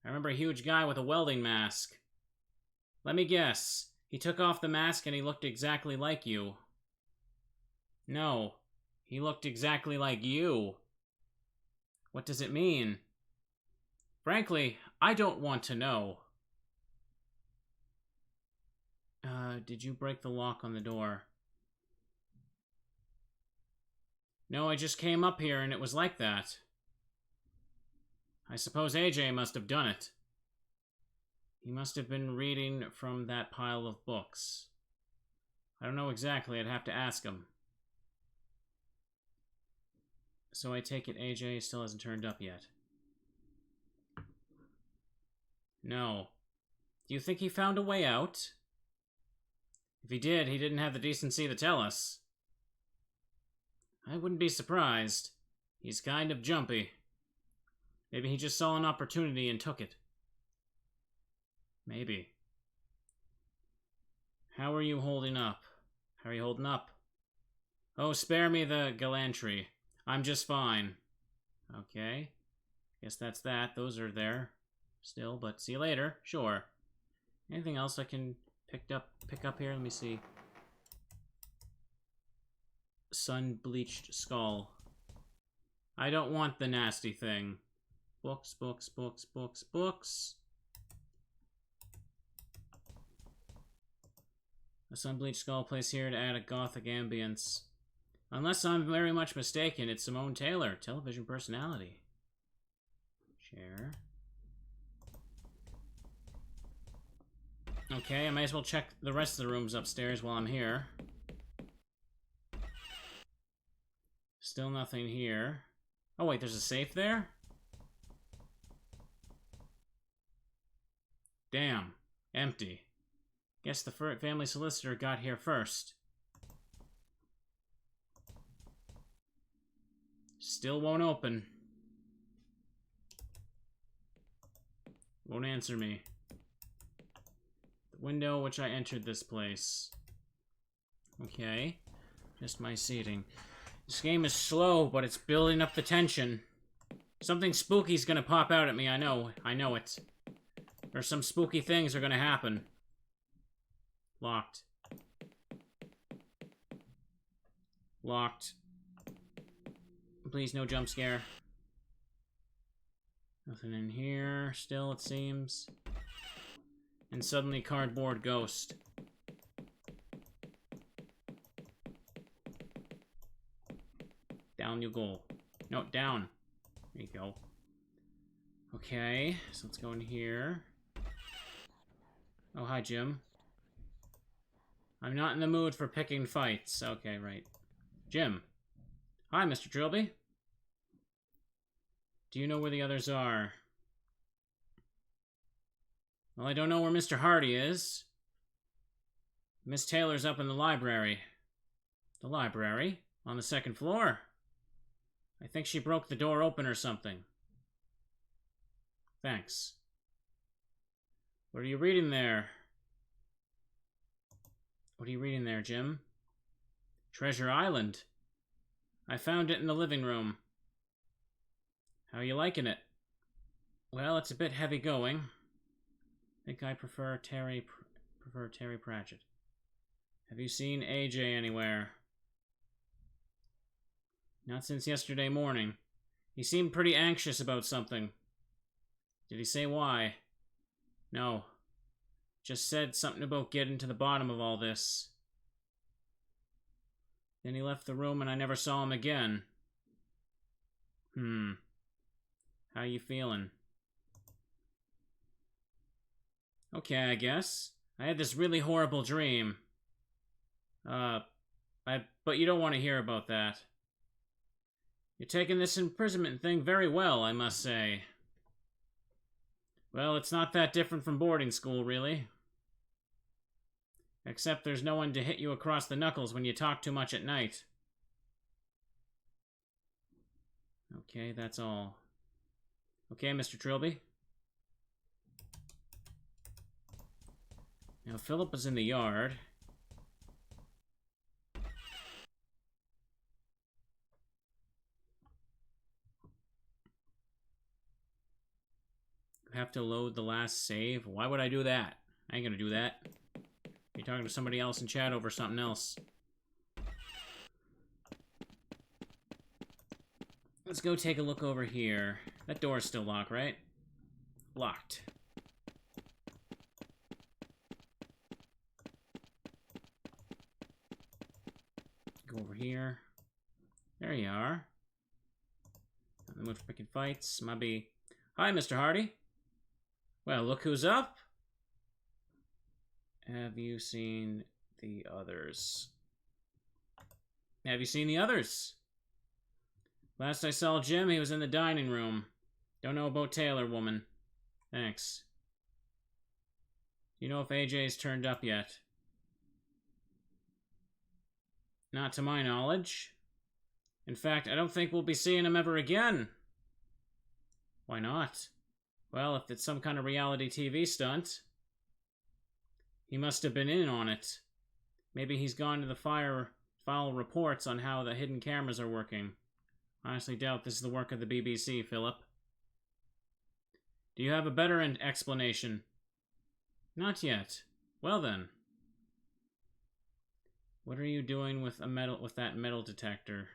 I remember a huge guy with a welding mask. Let me guess. He took off the mask and he looked exactly like you. No. He looked exactly like you. What does it mean? Frankly, I don't want to know. Did you break the lock on the door? No, I just came up here and it was like that. I suppose AJ must have done it. He must have been reading from that pile of books. I don't know exactly, I'd have to ask him. So I take it AJ still hasn't turned up yet. No. Do you think he found a way out? If he did, he didn't have the decency to tell us. I wouldn't be surprised. He's kind of jumpy. Maybe he just saw an opportunity and took it. Maybe. How are you holding up? How are you holding up? Oh, spare me the gallantry. I'm just fine. Okay. Guess that's that. Those are there still, but see you later. Sure. Anything else I can pick up here? Let me see. Sun-bleached skull. I don't want the nasty thing. Books, books, books, books, books. A sun-bleached skull placed here to add a gothic ambience. Unless I'm very much mistaken, it's Simone Taylor, television personality. Chair. Okay, I might as well check the rest of the rooms upstairs while I'm here. Still nothing here. Oh wait, there's a safe there? Damn. Empty. Guess the family solicitor got here first. Still won't open. Won't answer me. The window which I entered this place. Okay. Just my seating. This game is slow, but it's building up the tension. Something spooky's gonna pop out at me, I know. I know it. Or some spooky things are gonna happen. Locked. Locked. Please, no jump scare. Nothing in here still, it seems. And suddenly, cardboard ghost. Down you go. No, down. There you go. Okay, so let's go in here. Oh, hi, Jim. I'm not in the mood for picking fights. Okay, right. Jim. Hi, Mr. Trilby. Do you know where the others are? Well, I don't know where Mr. Hardy is. Miss Taylor's up in the library. The library? On the second floor? I think she broke the door open or something. Thanks. What are you reading there? What are you reading there, Jim? Treasure Island. I found it in the living room. How are you liking it? Well, it's a bit heavy going. I think I prefer Terry Pratchett. Have you seen AJ anywhere? Not since yesterday morning. He seemed pretty anxious about something. Did he say why? No. Just said something about getting to the bottom of all this. Then he left the room and I never saw him again. How you feeling? Okay, I guess. I had this really horrible dream. But you don't want to hear about that. You're taking this imprisonment thing very well, I must say. Well, it's not that different from boarding school, really. Except there's no one to hit you across the knuckles when you talk too much at night. Okay, that's all. Okay, Mr. Trilby. Now, Philip is in the yard. Have to load the last save. Why would I do that? I ain't gonna do that. You're talking to somebody else in chat over something else. Let's go take a look over here. That door's still locked, right? Locked. Go over here. There you are. Not much freaking fights. Maybe. Hi, Mr. Hardy. Well, look who's up. Have you seen the others? Have you seen the others? Last I saw Jim, he was in the dining room. Don't know about Taylor, woman. Thanks. You know if AJ's turned up yet? Not to my knowledge. In fact, I don't think we'll be seeing him ever again. Why not? Well, if it's some kind of reality TV stunt, he must have been in on it. Maybe he's gone to the file reports on how the hidden cameras are working. Honestly doubt this is the work of the BBC, Philip. Do you have a better explanation? Not yet. Well then. What are you doing with that metal detector?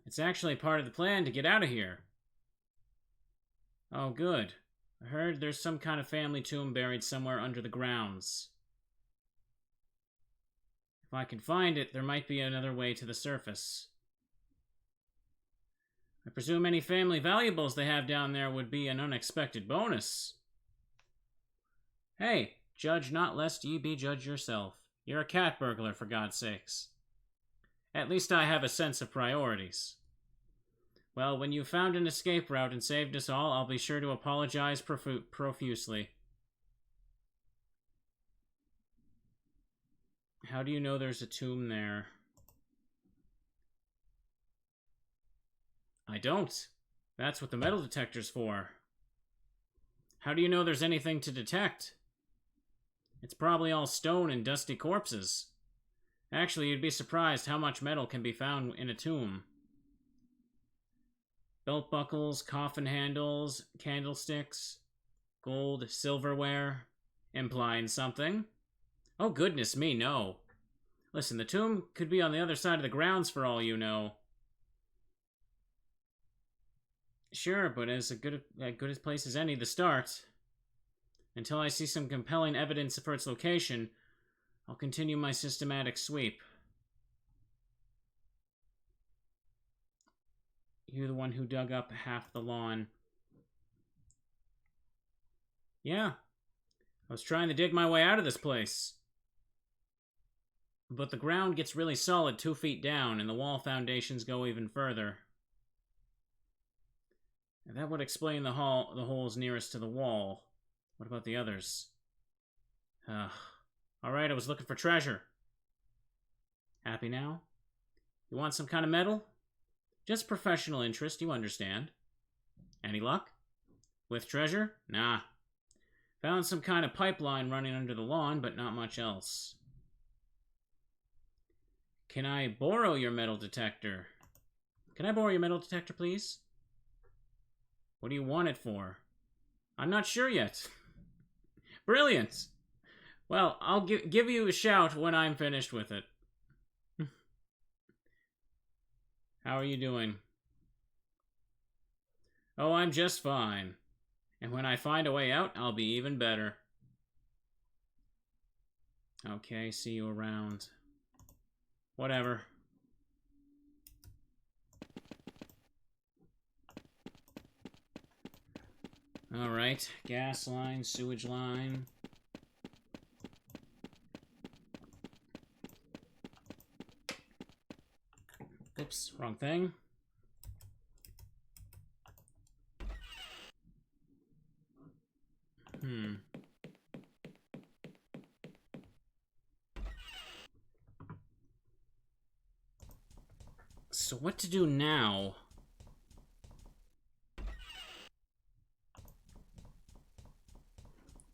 It's actually part of the plan to get out of here. Oh, good. I heard there's some kind of family tomb buried somewhere under the grounds. If I can find it, there might be another way to the surface. I presume any family valuables they have down there would be an unexpected bonus. Hey, judge not lest ye be judged yourself. You're a cat burglar, for God's sakes. At least I have a sense of priorities. Well, when you've found an escape route and saved us all, I'll be sure to apologize profusely. How do you know there's a tomb there? I don't. That's what the metal detector's for. How do you know there's anything to detect? It's probably all stone and dusty corpses. Actually, you'd be surprised how much metal can be found in a tomb. Belt buckles, coffin handles, candlesticks, gold, silverware, implying something. Oh, goodness me, no. Listen, the tomb could be on the other side of the grounds for all you know. Sure, but as good a place as any to start. Until I see some compelling evidence for its location, I'll continue my systematic sweep. You're the one who dug up half the lawn. Yeah. I was trying to dig my way out of this place. But the ground gets really solid 2 feet down, and the wall foundations go even further. And that would explain the holes nearest to the wall. What about the others? Alright, I was looking for treasure. Happy now? You want some kind of metal? Just professional interest, you understand. Any luck? With treasure? Nah. Found some kind of pipeline running under the lawn, but not much else. Can I borrow your metal detector? Can I borrow your metal detector, please? What do you want it for? I'm not sure yet. Brilliant! Well, I'll give you a shout when I'm finished with it. How are you doing? Oh, I'm just fine. And when I find a way out, I'll be even better. Okay, see you around. Whatever. Alright, gas line, sewage line. Oops, wrong thing. So what to do now?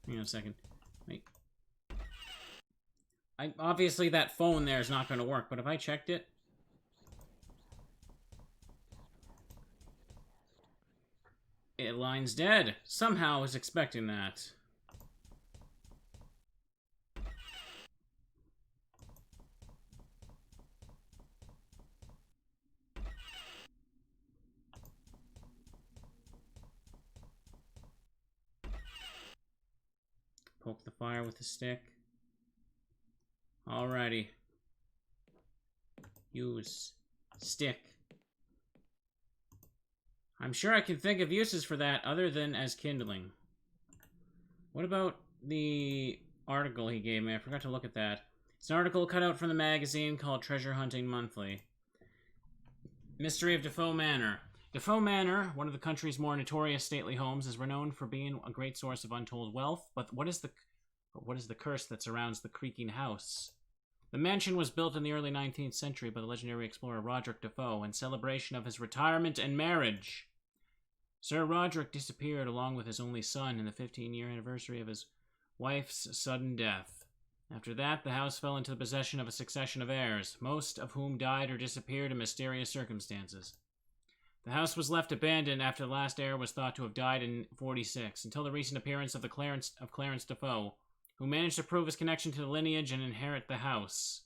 Hang on a second. Wait. Obviously that phone there is not going to work, but have I checked it? It line's dead. Somehow I was expecting that. Poke the fire with the stick. Alrighty. Use stick. I'm sure I can think of uses for that other than as kindling. What about the article he gave me? I forgot to look at that. It's an article cut out from the magazine called Treasure Hunting Monthly. Mystery of Dafoe Manor. Dafoe Manor, one of the country's more notorious stately homes, is renowned for being a great source of untold wealth, but what is the curse that surrounds the creaking house? The mansion was built in the early 19th century by the legendary explorer Roderick Dafoe in celebration of his retirement and marriage. Sir Roderick disappeared along with his only son in the 15-year anniversary of his wife's sudden death. After that, the house fell into the possession of a succession of heirs, most of whom died or disappeared in mysterious circumstances. The house was left abandoned after the last heir was thought to have died in 46, until the recent appearance of Clarence Dafoe, who managed to prove his connection to the lineage and inherit the house.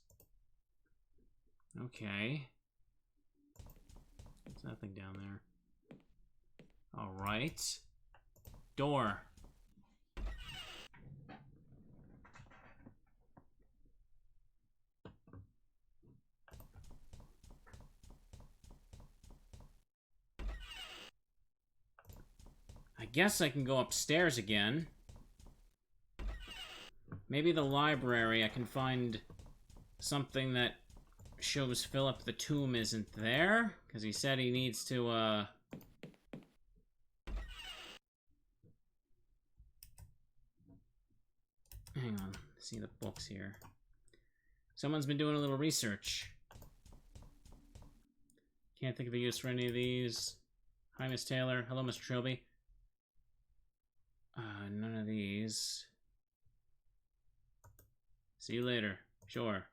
Okay. There's nothing down there. Alright. Door. I guess I can go upstairs again. Maybe the library, I can find something that shows Philip the tomb isn't there, because he said he needs to, hang on, see the books here. Someone's been doing a little research. Can't think of a use for any of these. Hi, Miss Taylor. Hello, Mr. Trilby. None of these. See you later. Sure.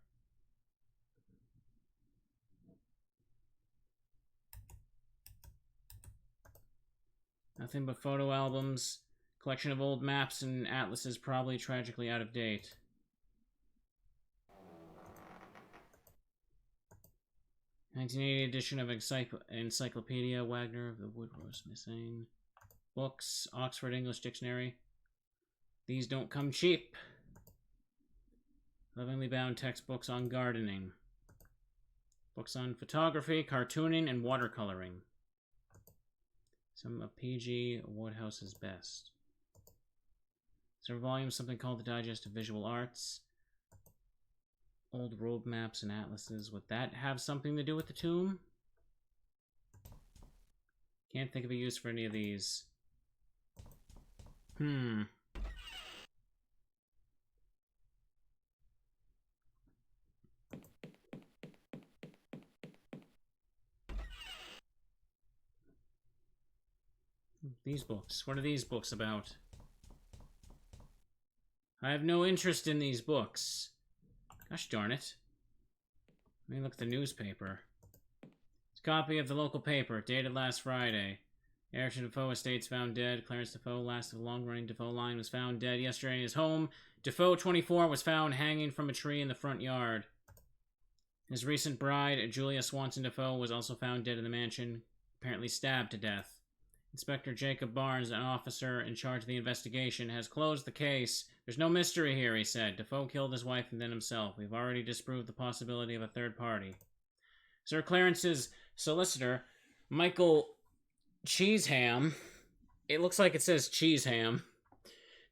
Nothing but photo albums. Collection of old maps and atlases, probably tragically out of date. '1980 edition of Encyclopedia Wagner of the Woodrose missing. Books, Oxford English Dictionary. These don't come cheap. Lovingly bound textbooks on gardening. Books on photography, cartooning, and watercoloring. Some of P.G. Woodhouse's best. Several volumes, something called the Digest of Visual Arts. Old road maps and atlases. Would that have something to do with the tomb? Can't think of a use for any of these. These books. What are these books about? I have no interest in these books. Gosh darn it. Let me look at the newspaper. It's a copy of the local paper, dated last Friday. Heir to Dafoe estates found dead. Clarence Dafoe, last of the long-running Dafoe line, was found dead yesterday in his home. Dafoe, 24, was found hanging from a tree in the front yard. His recent bride, Julia Swanson Dafoe, was also found dead in the mansion, apparently stabbed to death. Inspector Jacob Barnes, an officer in charge of the investigation, has closed the case. There's no mystery here, he said. Dafoe killed his wife and then himself. We've already disproved the possibility of a third party. Sir Clarence's solicitor, Michael Cheeseham. It looks like it says Cheeseham.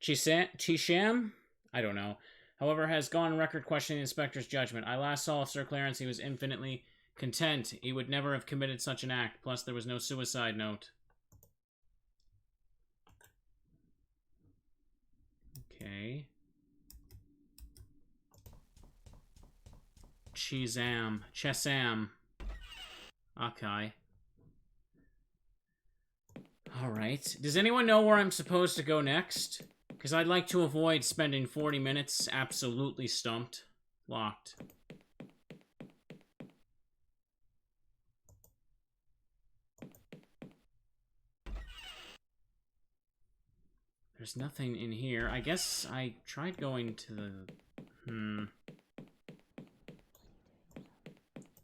Cheesham? I don't know. However, has gone on record questioning the inspector's judgment. I last saw Sir Clarence. He was infinitely Content. He would never have committed such an act. Plus, there was no suicide note. Okay. Chesam. Okay. Alright. Does anyone know where I'm supposed to go next? Because I'd like to avoid spending 40 minutes absolutely stumped. Locked. There's nothing in here. I guess I tried going to the...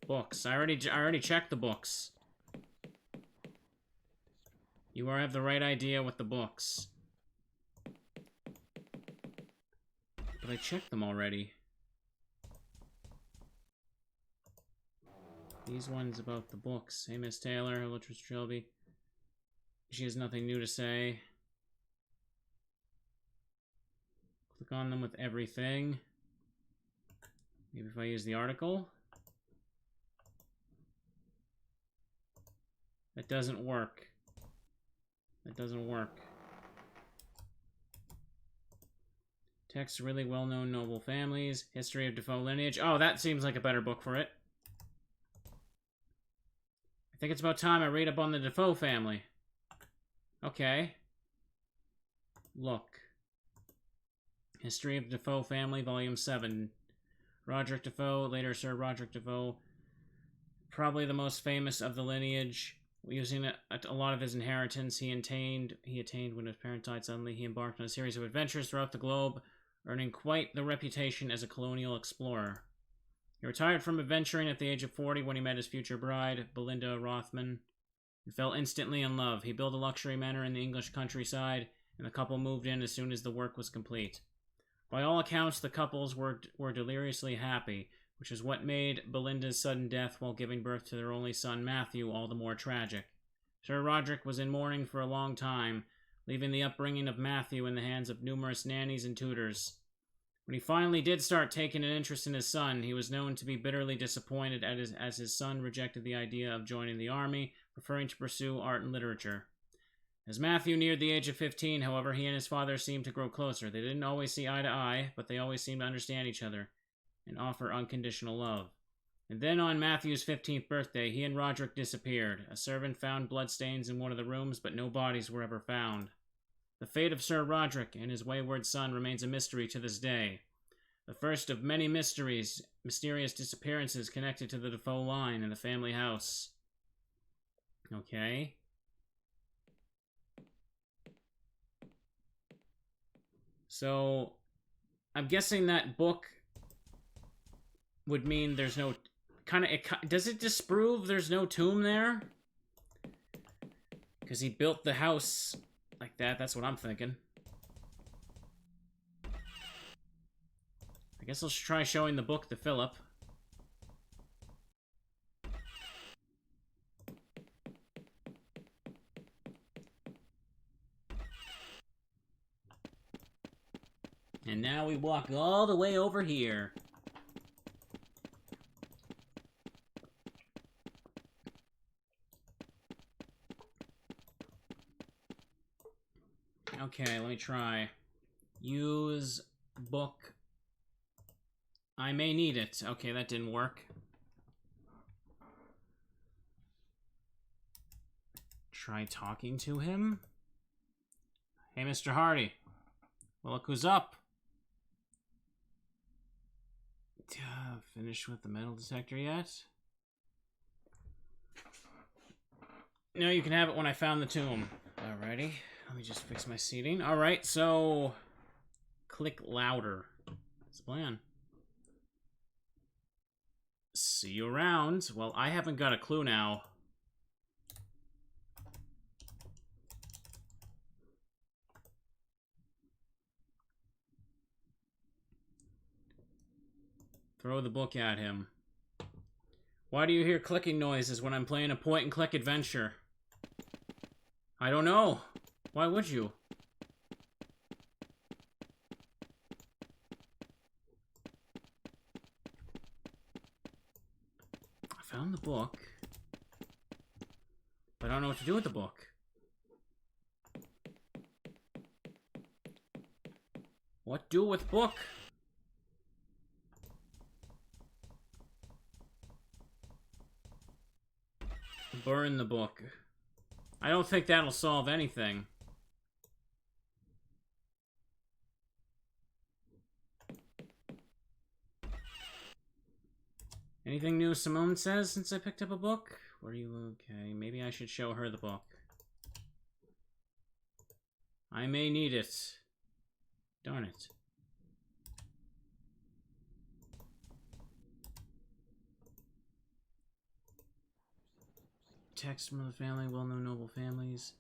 Books. I already checked the books. You have the right idea with the books. But I checked them already. These ones about the books. Hey, Miss Taylor. Hello, Trilby. She has nothing new to say. Click on them with everything. Maybe if I use the article. That doesn't work. That doesn't work. Text really well-known noble families. History of Dafoe lineage. Oh, that seems like a better book for it. I think it's about time I read up on the Dafoe family. Okay. Look. History of Dafoe family, volume 7. Roderick Dafoe, later Sir Roderick Dafoe. Probably the most famous of the lineage. Using a lot of his inheritance he attained when his parents died suddenly. He embarked on a series of adventures throughout the globe, earning quite the reputation as a colonial explorer. He retired from adventuring at the age of 40 when he met his future bride, Belinda Rothman, and fell instantly in love. He built a luxury manor in the English countryside, and the couple moved in as soon as the work was complete. By all accounts, the couples were deliriously happy, which is what made Belinda's sudden death while giving birth to their only son, Matthew, all the more tragic. Sir Roderick was in mourning for a long time, leaving the upbringing of Matthew in the hands of numerous nannies and tutors. When he finally did start taking an interest in his son, he was known to be bitterly disappointed as his son rejected the idea of joining the army, preferring to pursue art and literature. As Matthew neared the age of 15, however, he and his father seemed to grow closer. They didn't always see eye to eye, but they always seemed to understand each other and offer unconditional love. And then on Matthew's 15th birthday, he and Roderick disappeared. A servant found bloodstains in one of the rooms, but no bodies were ever found. The fate of Sir Roderick and his wayward son remains a mystery to this day. The first of many mysterious disappearances connected to the Dafoe line in the family house. Okay. So, I'm guessing that book would mean there's no... does it disprove there's no tomb there? Because he built the house like that. That's what I'm thinking. I guess I'll try showing the book to Philip. And now we walk all the way over here. Okay, let me try. Use book. I may need it. Okay, that didn't work. Try talking to him. Hey, Mr. Hardy. Well, look who's up. Finished with the metal detector yet? No, you can have it when I found the tomb. Alrighty. Let me just fix my seating. Alright, so... click louder. That's the plan. See you around. Well, I haven't got a clue now. Throw the book at him. Why do you hear clicking noises when I'm playing a point-and-click adventure? I don't know. Why would you? Found the book. But I don't know what to do with the book. What do with book? Burn the book. I don't think that'll solve anything. Anything new Simone says since I picked up a book? Where are you? Okay, maybe I should show her the book. I may need it. Darn it. Text from the family, well-known noble families.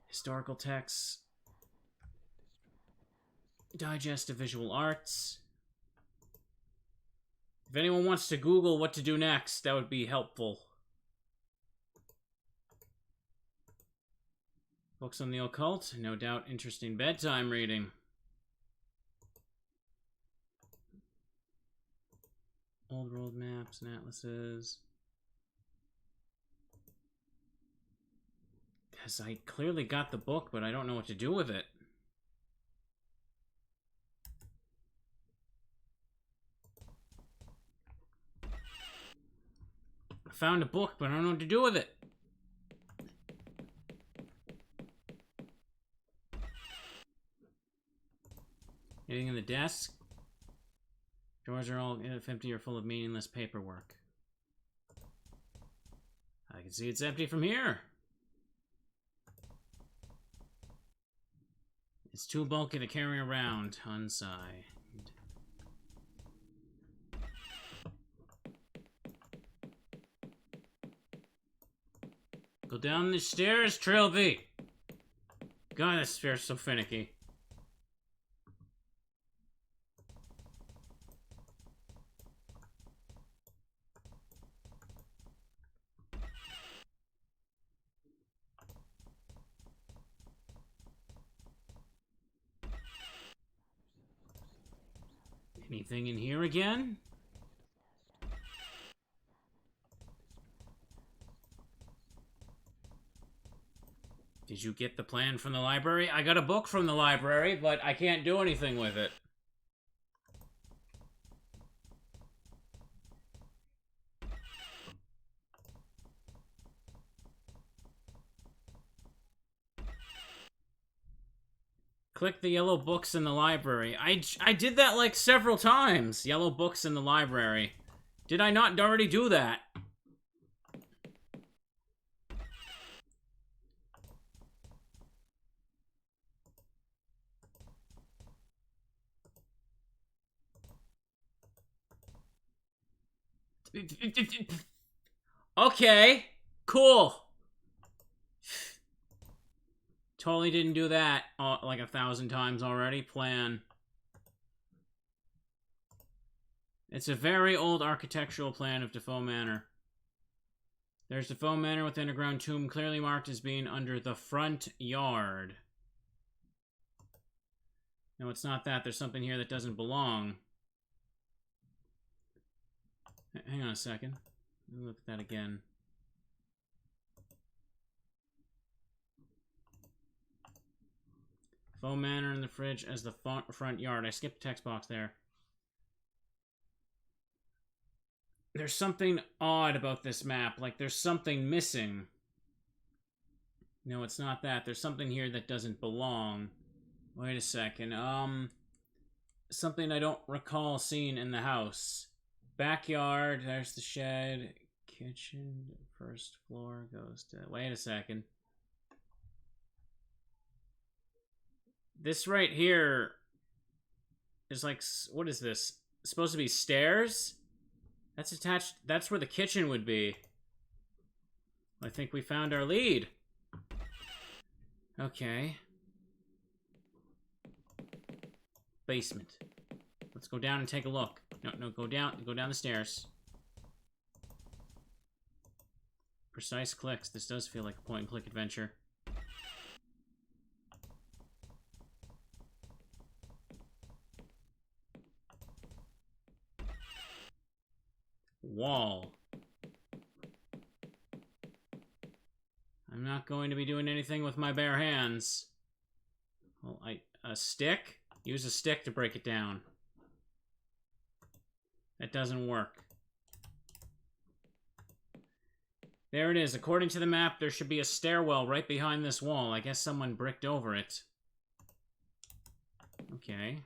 Historical texts. Digest of visual arts. If anyone wants to Google what to do next, that would be helpful. Books on the occult, no doubt interesting bedtime reading. Old world maps and atlases. Because I clearly got the book, but I don't know what to do with it. I found a book, but I don't know what to do with it. Anything in the desk? Drawers are all empty or full of meaningless paperwork. I can see it's empty from here. It's too bulky to carry around. Unsigned. Go down the stairs, Trilby! God, this stairs so finicky. Anything in here again? Did you get the plan from the library? I got a book from the library, but I can't do anything with it. Click the yellow books in the library. I did that like several times. Yellow books in the library. Did I not already do that? Okay. Cool. Totally didn't do that like 1,000 times already. Plan. It's a very old architectural plan of Dafoe Manor. There's Dafoe Manor with underground tomb clearly marked as being under the front yard. No, it's not that. There's something here that doesn't belong. Hang on a second. Let me look at that again. Dafoe Manor in the fridge as the front yard. I skipped the text box there. There's something odd about this map. Like, there's something missing. No, it's not that. There's something here that doesn't belong. Wait a second. Something I don't recall seeing in the house. Backyard. There's the shed. Kitchen. First floor goes to... Wait a second. This right here is like... What is this? It's supposed to be stairs? That's attached... That's where the kitchen would be. I think we found our lead. Okay. Basement. Let's go down and take a look. No, go down the stairs. Precise clicks. This does feel like a point-and-click adventure. Wall. I'm not going to be doing anything with my bare hands. Well, a stick? Use a stick to break it down. That doesn't work. There it is. According to the map, there should be a stairwell right behind this wall. I guess someone bricked over it. Okay.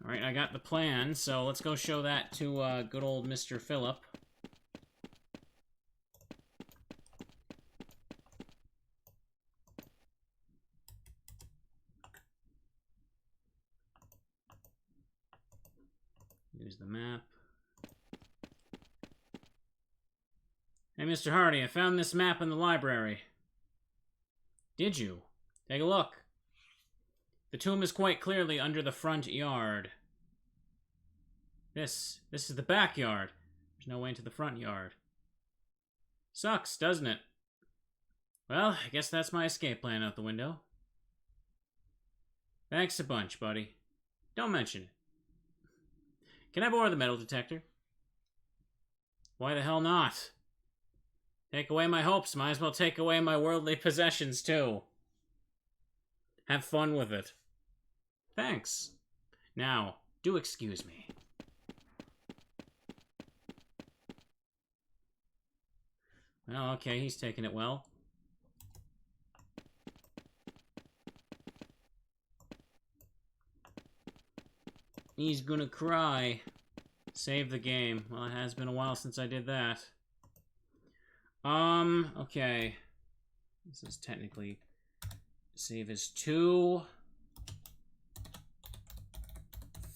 Alright, I got the plan, so let's go show that to good old Mr. Phillip. Use the map. Hey, Mr. Hardy, I found this map in the library. Did you? Take a look. The tomb is quite clearly under the front yard. This is the backyard. There's no way into the front yard. Sucks, doesn't it? Well, I guess that's my escape plan out the window. Thanks a bunch, buddy. Don't mention it. Can I borrow the metal detector? Why the hell not? Take away my hopes, might as well take away my worldly possessions, too. Have fun with it. Thanks. Now, do excuse me. Well, okay, he's taking it well. He's gonna cry. Save the game. Well, it has been a while since I did that. Okay. This is technically... Save as 2.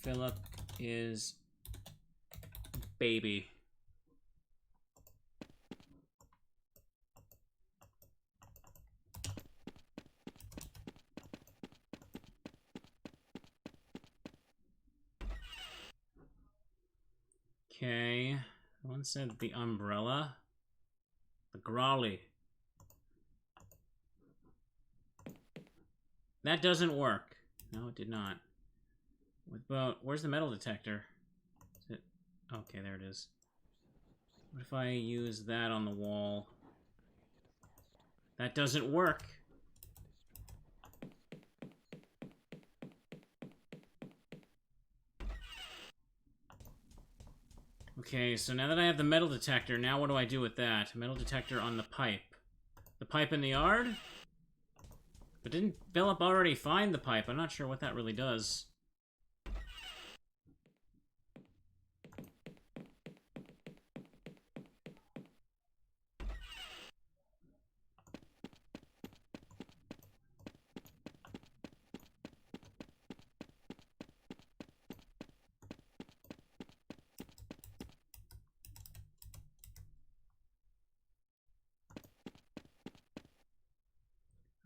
Phillip is... baby. Okay. One said the umbrella. The Growly. That doesn't work. No, it did not. What about... Where's the metal detector? Is it... Okay, there it is. What if I use that on the wall? That doesn't work. Okay, so now that I have the metal detector, now what do I do with that? Metal detector on the pipe. The pipe in the yard? But didn't Phillip already find the pipe? I'm not sure what that really does.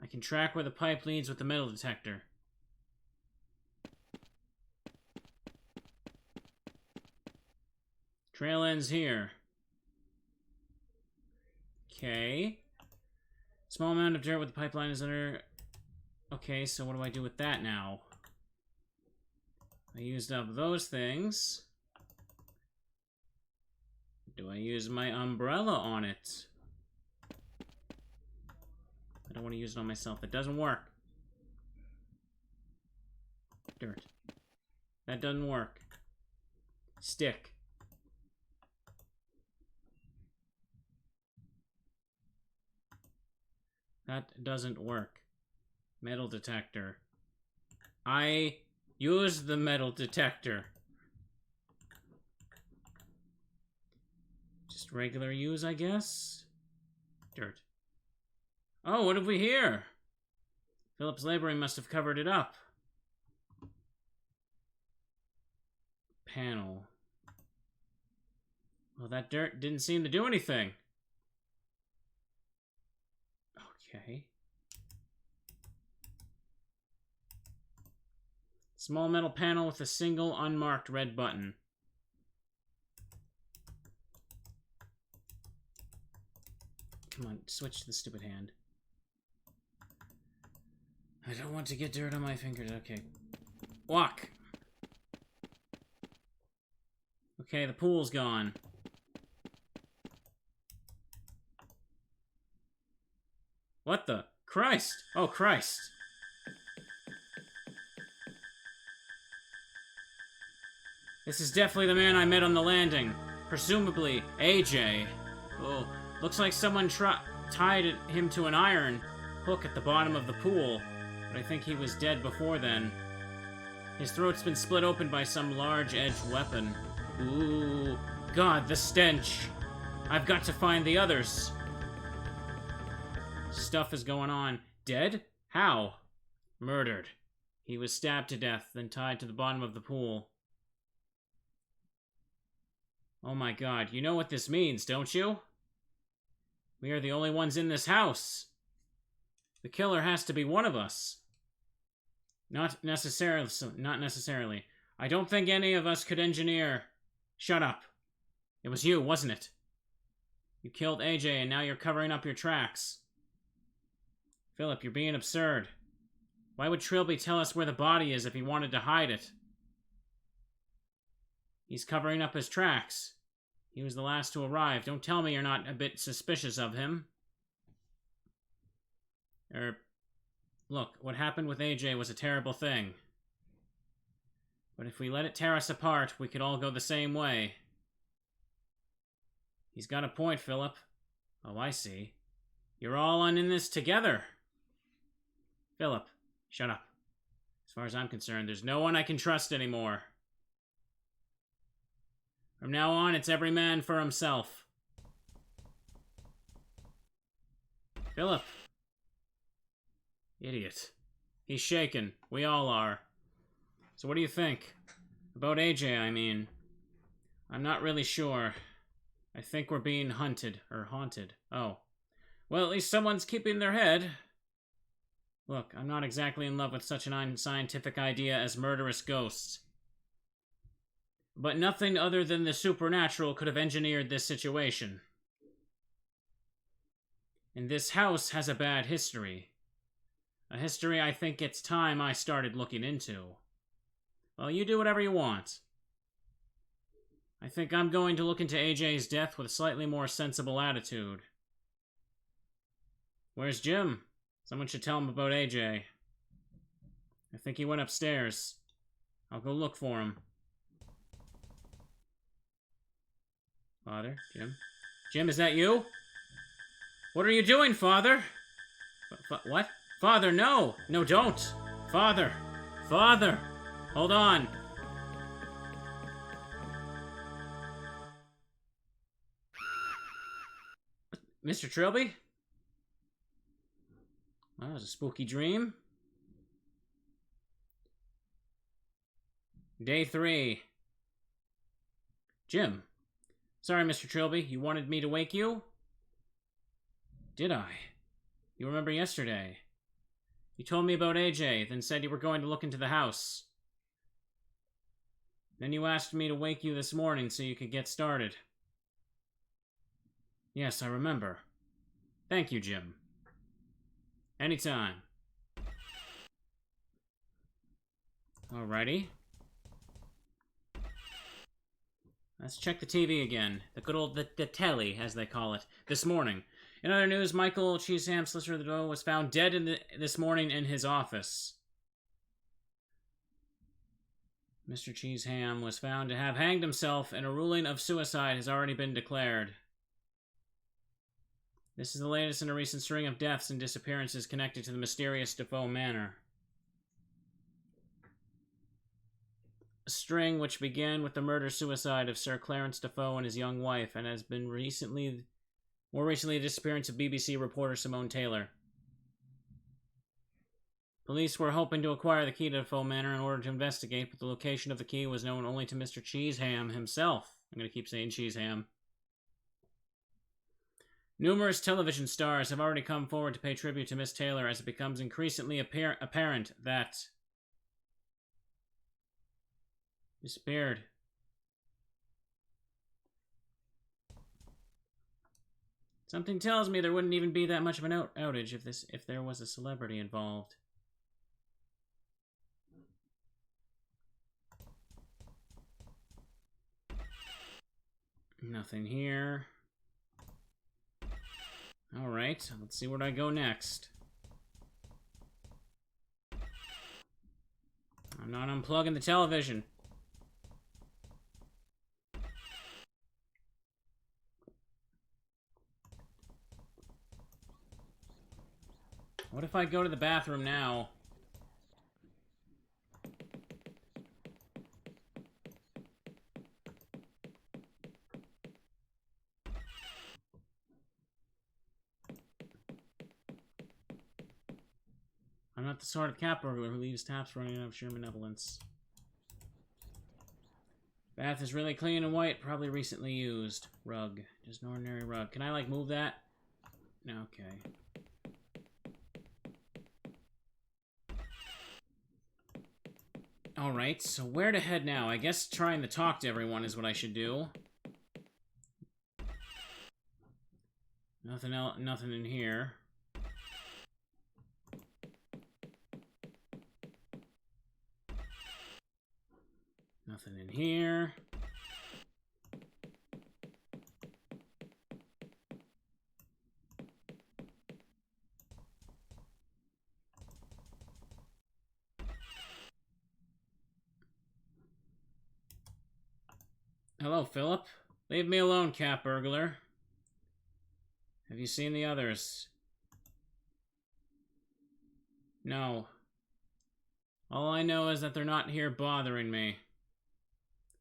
I can track where the pipe leads with the metal detector. Trail ends here. Okay. Small amount of dirt with the pipeline is under... Okay, so what do I do with that now? I used up those things. Do I use my umbrella on it? I don't want to use it on myself. It doesn't work. Dirt. That doesn't work. Stick. That doesn't work. Metal detector. I use the metal detector. Just regular use, I guess? Dirt. Oh, what have we here? Phillip's laboring must have covered it up. Panel. Well, that dirt didn't seem to do anything. Okay. Small metal panel with a single unmarked red button. Come on, switch the stupid hand. I don't want to get dirt on my fingers. Okay. Walk! Okay, the pool's gone. What the? Christ! Oh, Christ. This is definitely the man I met on the landing. Presumably, AJ. Oh, looks like someone tied him to an iron hook at the bottom of the pool, but I think he was dead before then. His throat's been split open by some large-edged weapon. Ooh, God, the stench. I've got to find the others. Stuff is going on. Dead? How? Murdered. He was stabbed to death, then tied to the bottom of the pool. Oh my God, you know what this means, don't you? We are the only ones in this house. The killer has to be one of us. Not necessarily. I don't think any of us could engineer... Shut up. It was you, wasn't it? You killed AJ and now you're covering up your tracks. Philip, you're being absurd. Why would Trilby tell us where the body is if he wanted to hide it? He's covering up his tracks. He was the last to arrive. Don't tell me you're not a bit suspicious of him. Look, what happened with AJ was a terrible thing. But if we let it tear us apart, we could all go the same way. He's got a point, Philip. Oh, I see. You're all on in this together. Philip, shut up. As far as I'm concerned, there's no one I can trust anymore. From now on, it's every man for himself. Philip. Idiot. He's shaken. We all are. So what do you think? About AJ, I mean. I'm not really sure. I think we're being hunted. Or haunted. Oh. Well, at least someone's keeping their head. Look, I'm not exactly in love with such an unscientific idea as murderous ghosts. But nothing other than the supernatural could have engineered this situation. And this house has a bad history. A history I think it's time I started looking into. Well, you do whatever you want. I think I'm going to look into AJ's death with a slightly more sensible attitude. Where's Jim? Someone should tell him about AJ. I think he went upstairs. I'll go look for him. Father, Jim? Jim, is that you? What are you doing, Father? What? Father, no! No, don't! Father! Father! Hold on! Mr. Trilby? Well, that was a spooky dream. Day 3. Jim. Sorry, Mr. Trilby. You wanted me to wake you? Did I? You remember yesterday. You told me about AJ, then said you were going to look into the house. Then you asked me to wake you this morning so you could get started. Yes, I remember. Thank you, Jim. Anytime. Alrighty. Let's check the TV again. The good old, the telly, as they call it. This morning. In other news, Michael Cheesham, solicitor of the Dafoe, was found dead this morning in his office. Mr. Cheesham was found to have hanged himself, and a ruling of suicide has already been declared. This is the latest in a recent string of deaths and disappearances connected to the mysterious Dafoe Manor. A string which began with the murder-suicide of Sir Clarence Dafoe and his young wife, and has been more recently the disappearance of BBC reporter Simone Taylor. Police were hoping to acquire the key to Dafoe Manor in order to investigate, but the location of the key was known only to Mr. Cheesham himself. I'm going to keep saying Cheesham. Numerous television stars have already come forward to pay tribute to Miss Taylor as it becomes increasingly apparent that... disappeared. Something tells me there wouldn't even be that much of an outage if there was a celebrity involved. Nothing here. Alright, let's see where I go next. I'm not unplugging the television. What if I go to the bathroom now? I'm not the sort of cat burglar who leaves taps running out of sheer benevolence. Bath is really clean and white, probably recently used. Rug. Just an ordinary rug. Can I, like, move that? No, okay. Alright, so where to head now? I guess trying to talk to everyone is what I should do. Nothing in here. Nothing in here. Hello, Philip. Leave me alone, cat burglar. Have you seen the others? No. All I know is that they're not here bothering me.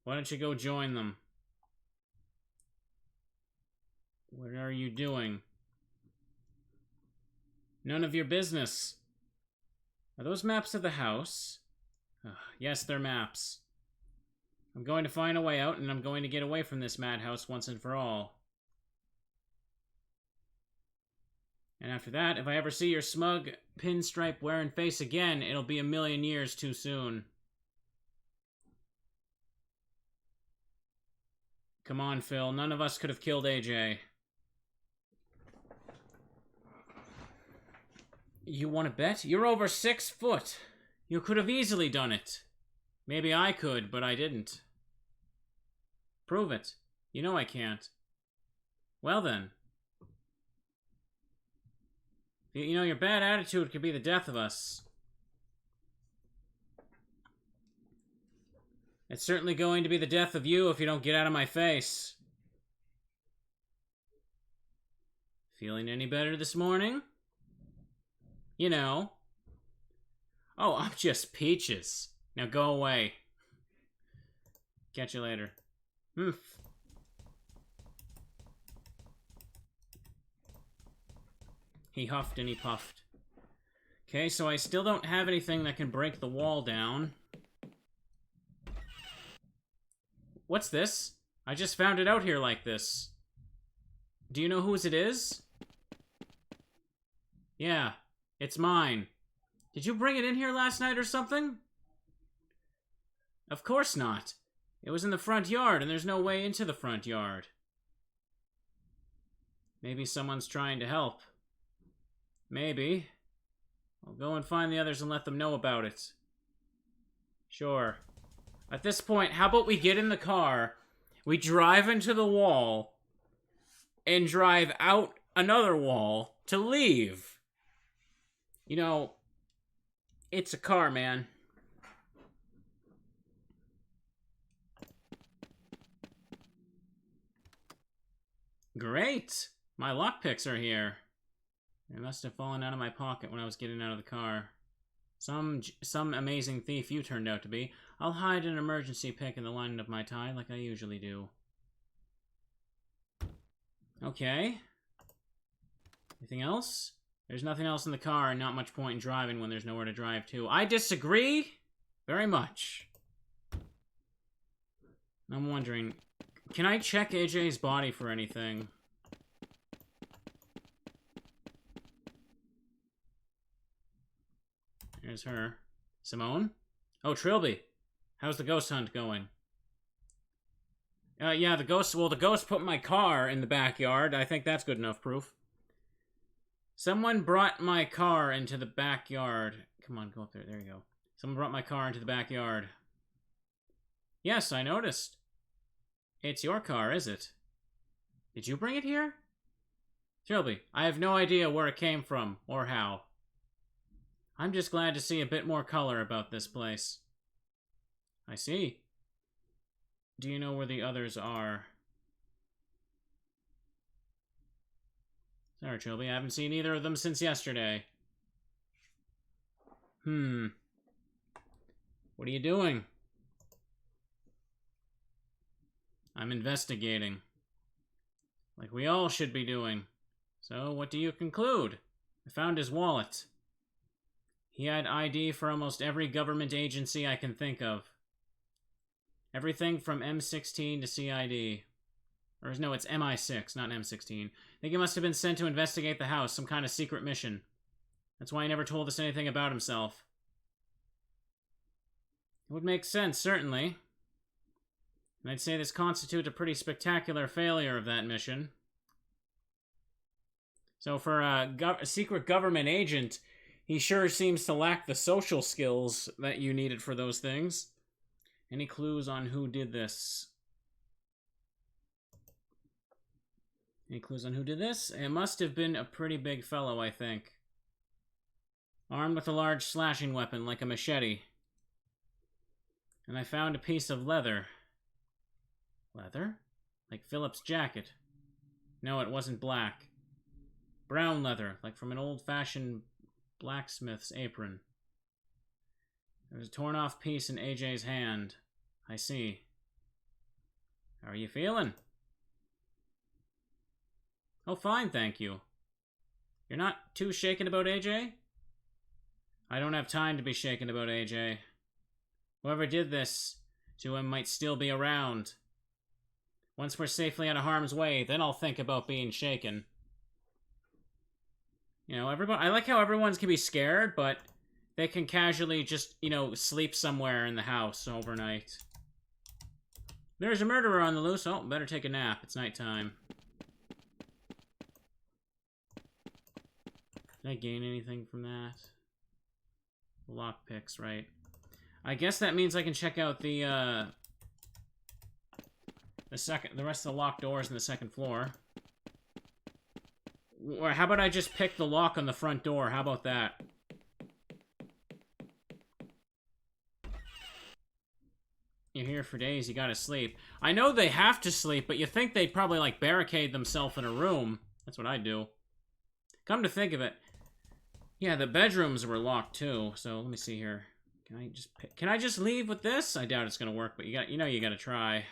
Why don't you go join them? What are you doing? None of your business. Are those maps of the house? Yes, they're maps. I'm going to find a way out, and I'm going to get away from this madhouse once and for all. And after that, if I ever see your smug, pinstripe-wearing face again, it'll be a million years too soon. Come on, Phil. None of us could have killed AJ. You want to bet? You're over 6 foot. You could have easily done it. Maybe I could, but I didn't. Prove it. You know I can't. Well then. You know, your bad attitude could be the death of us. It's certainly going to be the death of you if you don't get out of my face. Feeling any better this morning? You know. Oh, I'm just peaches. Now go away. Catch you later. He huffed and he puffed. Okay, so I still don't have anything that can break the wall down. What's this? I just found it out here like this. Do you know whose it is? Yeah, it's mine. Did you bring it in here last night or something? Of course not. It was in the front yard, and there's no way into the front yard. Maybe someone's trying to help. Maybe. I'll go and find the others and let them know about it. Sure. At this point, how about we get in the car, we drive into the wall, and drive out another wall to leave? You know, it's a car, man. Great! My lockpicks are here. They must have fallen out of my pocket when I was getting out of the car. Some amazing thief you turned out to be. I'll hide an emergency pick in the lining of my tie like I usually do. Okay. Anything else? There's nothing else in the car and not much point in driving when there's nowhere to drive to. I disagree very much. I'm wondering, can I check AJ's body for anything? Here's her. Simone? Oh, Trilby. How's the ghost hunt going? Yeah, the ghost put my car in the backyard. I think that's good enough proof. Someone brought my car into the backyard. Come on, go up there. There you go. Someone brought my car into the backyard. Yes, I noticed. It's your car, is it? Did you bring it here? Trilby, I have no idea where it came from, or how. I'm just glad to see a bit more color about this place. I see. Do you know where the others are? Sorry, Trilby, I haven't seen either of them since yesterday. What are you doing? I'm investigating. Like we all should be doing. So, what do you conclude? I found his wallet. He had ID for almost every government agency I can think of. Everything from M16 to CID. Or no, it's MI6, not M16. I think he must have been sent to investigate the house, some kind of secret mission. That's why he never told us anything about himself. It would make sense, certainly. And I'd say this constitutes a pretty spectacular failure of that mission. So for a secret government agent, he sure seems to lack the social skills that you needed for those things. Any clues on who did this? Any clues on who did this? It must have been a pretty big fellow, I think. Armed with a large slashing weapon, like a machete. And I found a piece of leather. Leather? Like Philip's jacket. No, it wasn't black. Brown leather, like from an old-fashioned blacksmith's apron. There was a torn-off piece in AJ's hand. I see. How are you feeling? Oh, fine, thank you. You're not too shaken about AJ? I don't have time to be shaken about AJ. Whoever did this to him might still be around. Once we're safely out of harm's way, then I'll think about being shaken. You know, I like how everyone's can be scared, but they can casually just, you know, sleep somewhere in the house overnight. There's a murderer on the loose. Oh, better take a nap. It's nighttime. Did I gain anything from that? Lockpicks, right. I guess that means I can check out the rest of the locked doors in the second floor. Or how about I just pick the lock on the front door? How about that? You're here for days, you gotta sleep. I know they have to sleep, but you think they'd probably, like, barricade themselves in a room. That's what I'd do. Come to think of it. Yeah, the bedrooms were locked, too. So, let me see here. Can I just leave with this? I doubt it's gonna work, but you gotta try.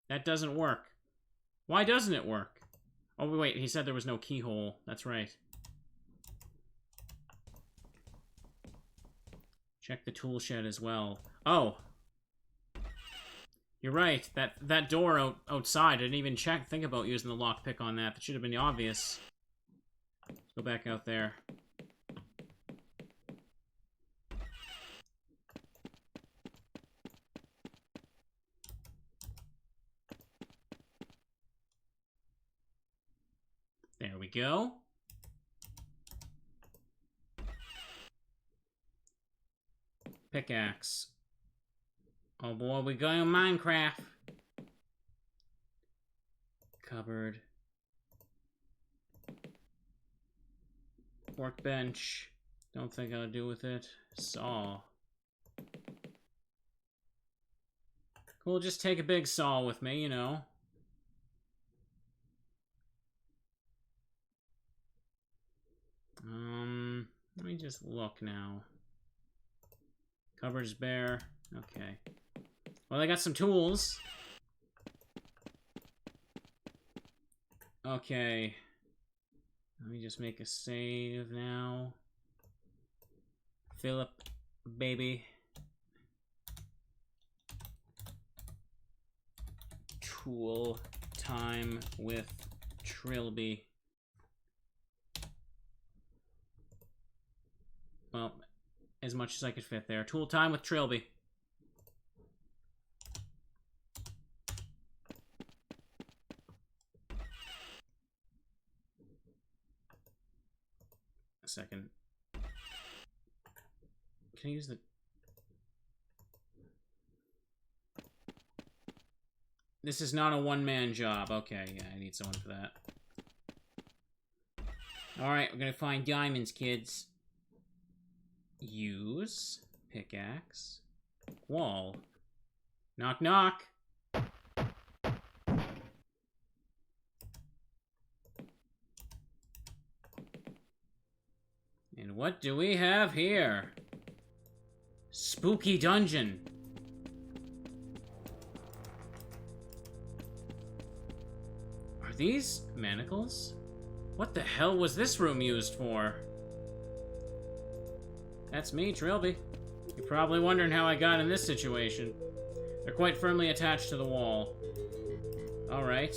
That doesn't work. Why doesn't it work? Oh, wait, he said there was no keyhole. That's right. Check the tool shed as well. Oh. You're right. That door outside, I didn't even think about using the lockpick on that. That should have been obvious. Let's go back out there. There we go. Pickaxe. Oh boy, we going on Minecraft. Cupboard. Workbench. Don't think I'll do with it. Saw. Cool, just take a big saw with me, you know. Let me just look now. Cupboard's bare. Okay. Well, I got some tools. Okay. Let me just make a save now. Philip, baby. Tool time with Trilby. Well, as much as I could fit there. Tool time with Trilby. A second. Can I use the... This is not a one-man job. Okay, yeah, I need someone for that. Alright, we're gonna find diamonds, kids. Use. Pickaxe. Wall. Knock, knock. And what do we have here? Spooky dungeon. Are these manacles? What the hell was this room used for? That's me, Trilby. You're probably wondering how I got in this situation. They're quite firmly attached to the wall. Alright.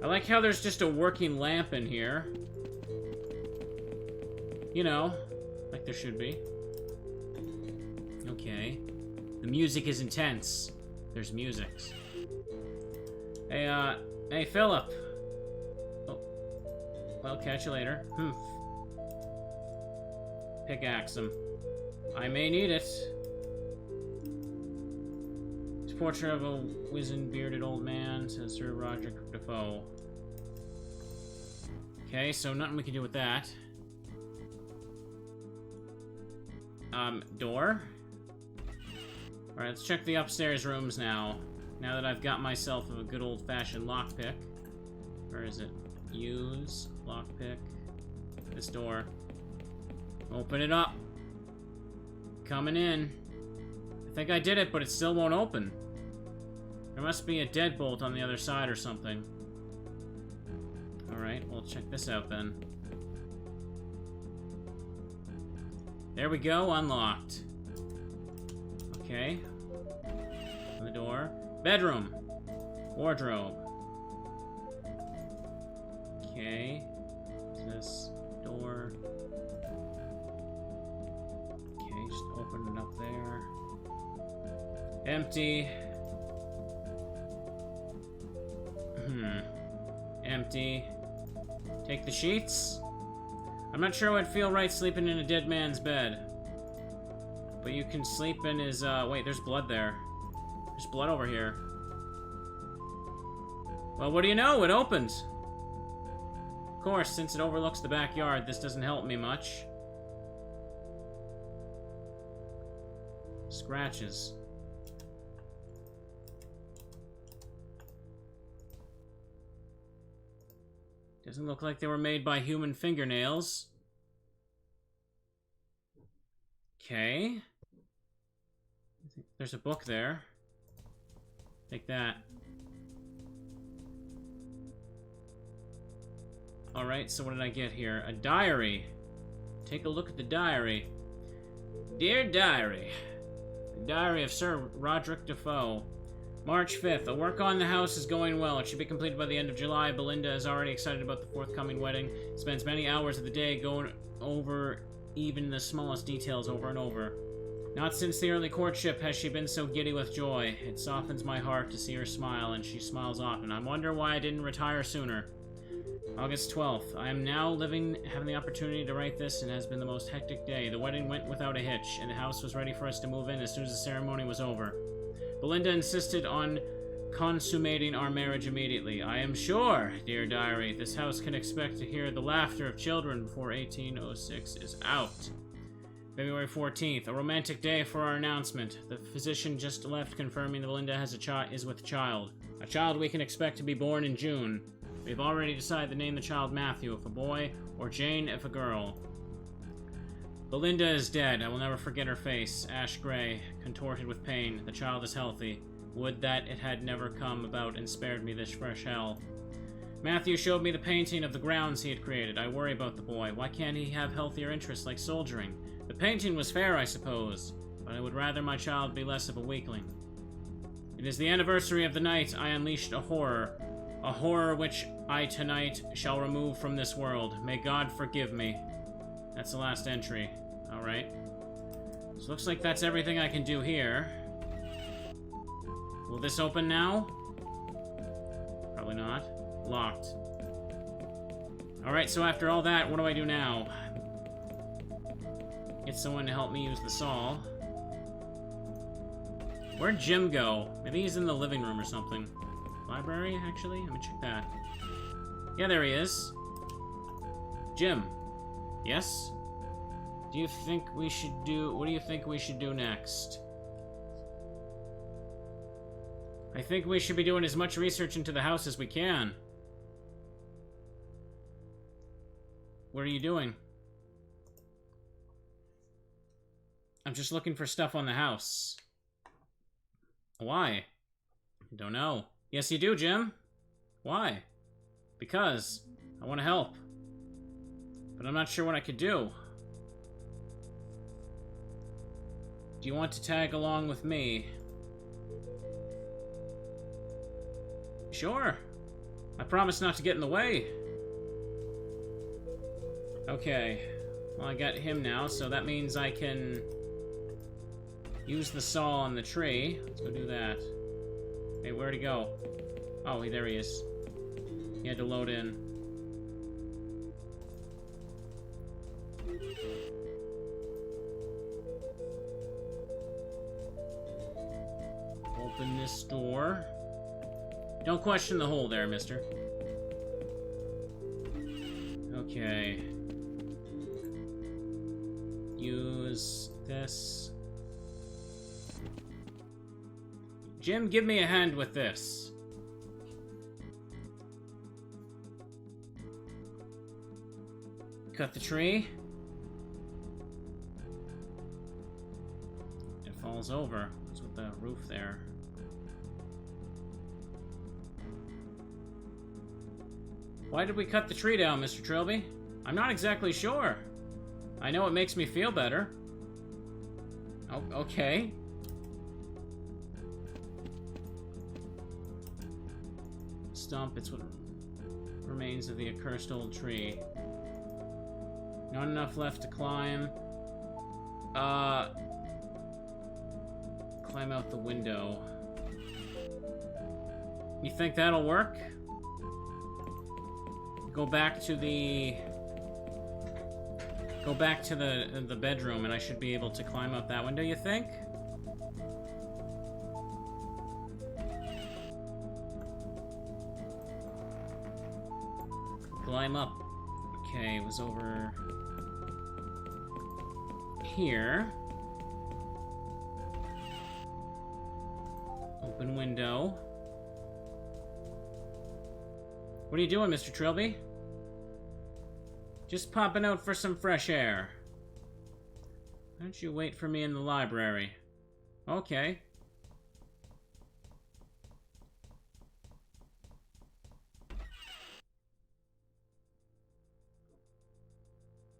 I like how there's just a working lamp in here. You know, like there should be. Okay. The music is intense. There's music. Hey, Philip. Oh. Well, catch you later. Pickaxe him. I may need it. It's a portrait of a wizened, bearded old man, says Sir Roderick Dafoe. Okay, so nothing we can do with that. Door? Alright, let's check the upstairs rooms now. Now that I've got myself a good old-fashioned lockpick. Where is it? Use, lockpick. This door. Open it up. Coming in. I think I did it, but it still won't open. There must be a deadbolt on the other side or something. Alright, we'll check this out then. There we go, unlocked. Okay. Open the door. Bedroom. Wardrobe. Okay. What's this? Door. Okay, just open it up there. Empty. Empty. Take the sheets. I'm not sure I'd feel right sleeping in a dead man's bed. But you can sleep in his, wait, there's blood there. There's blood over here. Well, what do you know? It opened. Of course, since it overlooks the backyard, this doesn't help me much. Scratches. Doesn't look like they were made by human fingernails. Okay. There's a book there. Take that. Alright, so what did I get here? A diary. Take a look at the diary. Dear Diary. The Diary of Sir Roderick Dafoe. March 5th. The work on the house is going well. It should be completed by the end of July. Belinda is already excited about the forthcoming wedding. Spends many hours of the day going over even the smallest details over and over. Not since the early courtship has she been so giddy with joy. It softens my heart to see her smile, and she smiles often. I wonder why I didn't retire sooner. August 12th. I am now having the opportunity to write this, and it has been the most hectic day. The wedding went without a hitch, and the house was ready for us to move in as soon as the ceremony was over. Belinda insisted on consummating our marriage immediately. I am sure, dear diary, this house can expect to hear the laughter of children before 1806 is out. February 14th, a romantic day for our announcement. The physician just left confirming that Belinda has is with child. A child we can expect to be born in June. We've already decided to name the child Matthew if a boy, or Jane if a girl. Belinda is dead. I will never forget her face, ash gray, contorted with pain. The child is healthy. Would that it had never come about and spared me this fresh hell. Matthew showed me the painting of the grounds he had created. I worry about the boy. Why can't he have healthier interests like soldiering? The painting was fair, I suppose, but I would rather my child be less of a weakling. It is the anniversary of the night I unleashed a horror which I tonight shall remove from this world. May God forgive me. That's the last entry. Alright. So looks like that's everything I can do here. Will this open now? Probably not. Locked. Alright, so after all that, what do I do now? Get someone to help me use the saw. Where'd Jim go? Maybe he's in the living room or something. Library, actually? Let me check that. Yeah, there he is. Jim. Yes? What do you think we should do next? I think we should be doing as much research into the house as we can. What are you doing? I'm just looking for stuff on the house. Why? Don't know. Yes, you do, Jim. Why? Because I want to help. But I'm not sure what I could do. Do you want to tag along with me? Sure. I promise not to get in the way. Okay. Well, I got him now, so that means I can use the saw on the tree. Let's go do that. Hey, where'd he go? Oh, there he is. He had to load in. Open this door. Don't question the hole there, mister. Okay. Use this. Jim, give me a hand with this. Cut the tree. It falls over. What's with the roof there? Why did we cut the tree down, Mr. Trilby? I'm not exactly sure. I know it makes me feel better. Oh, okay. Stump, it's what remains of the accursed old tree. Not enough left to climb. Climb out the window. You think that'll work? Go back to the bedroom, and I should be able to climb up that window, you think? Climb up. Okay, it was over here. Open window. What are you doing, Mr. Trilby? Just popping out for some fresh air. Why don't you wait for me in the library? Okay.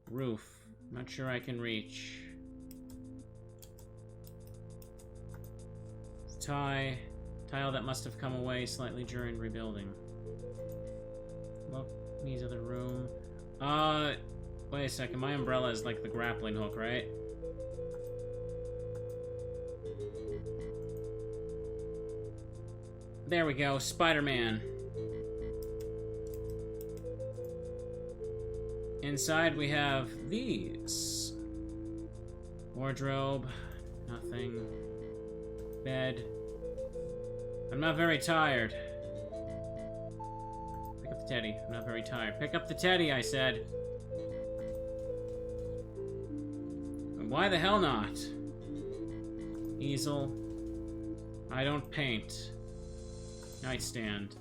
Roof. Not sure I can reach. Tile that must have come away slightly during rebuilding. Look, needs other room. Wait a second. My umbrella is like the grappling hook, right? There we go. Spider-Man. Inside we have these. Wardrobe. Nothing. Bed. I'm not very tired. Pick up the teddy. I'm not very tired. Pick up the teddy, I said. Why the hell not? Easel. I don't paint. Nightstand.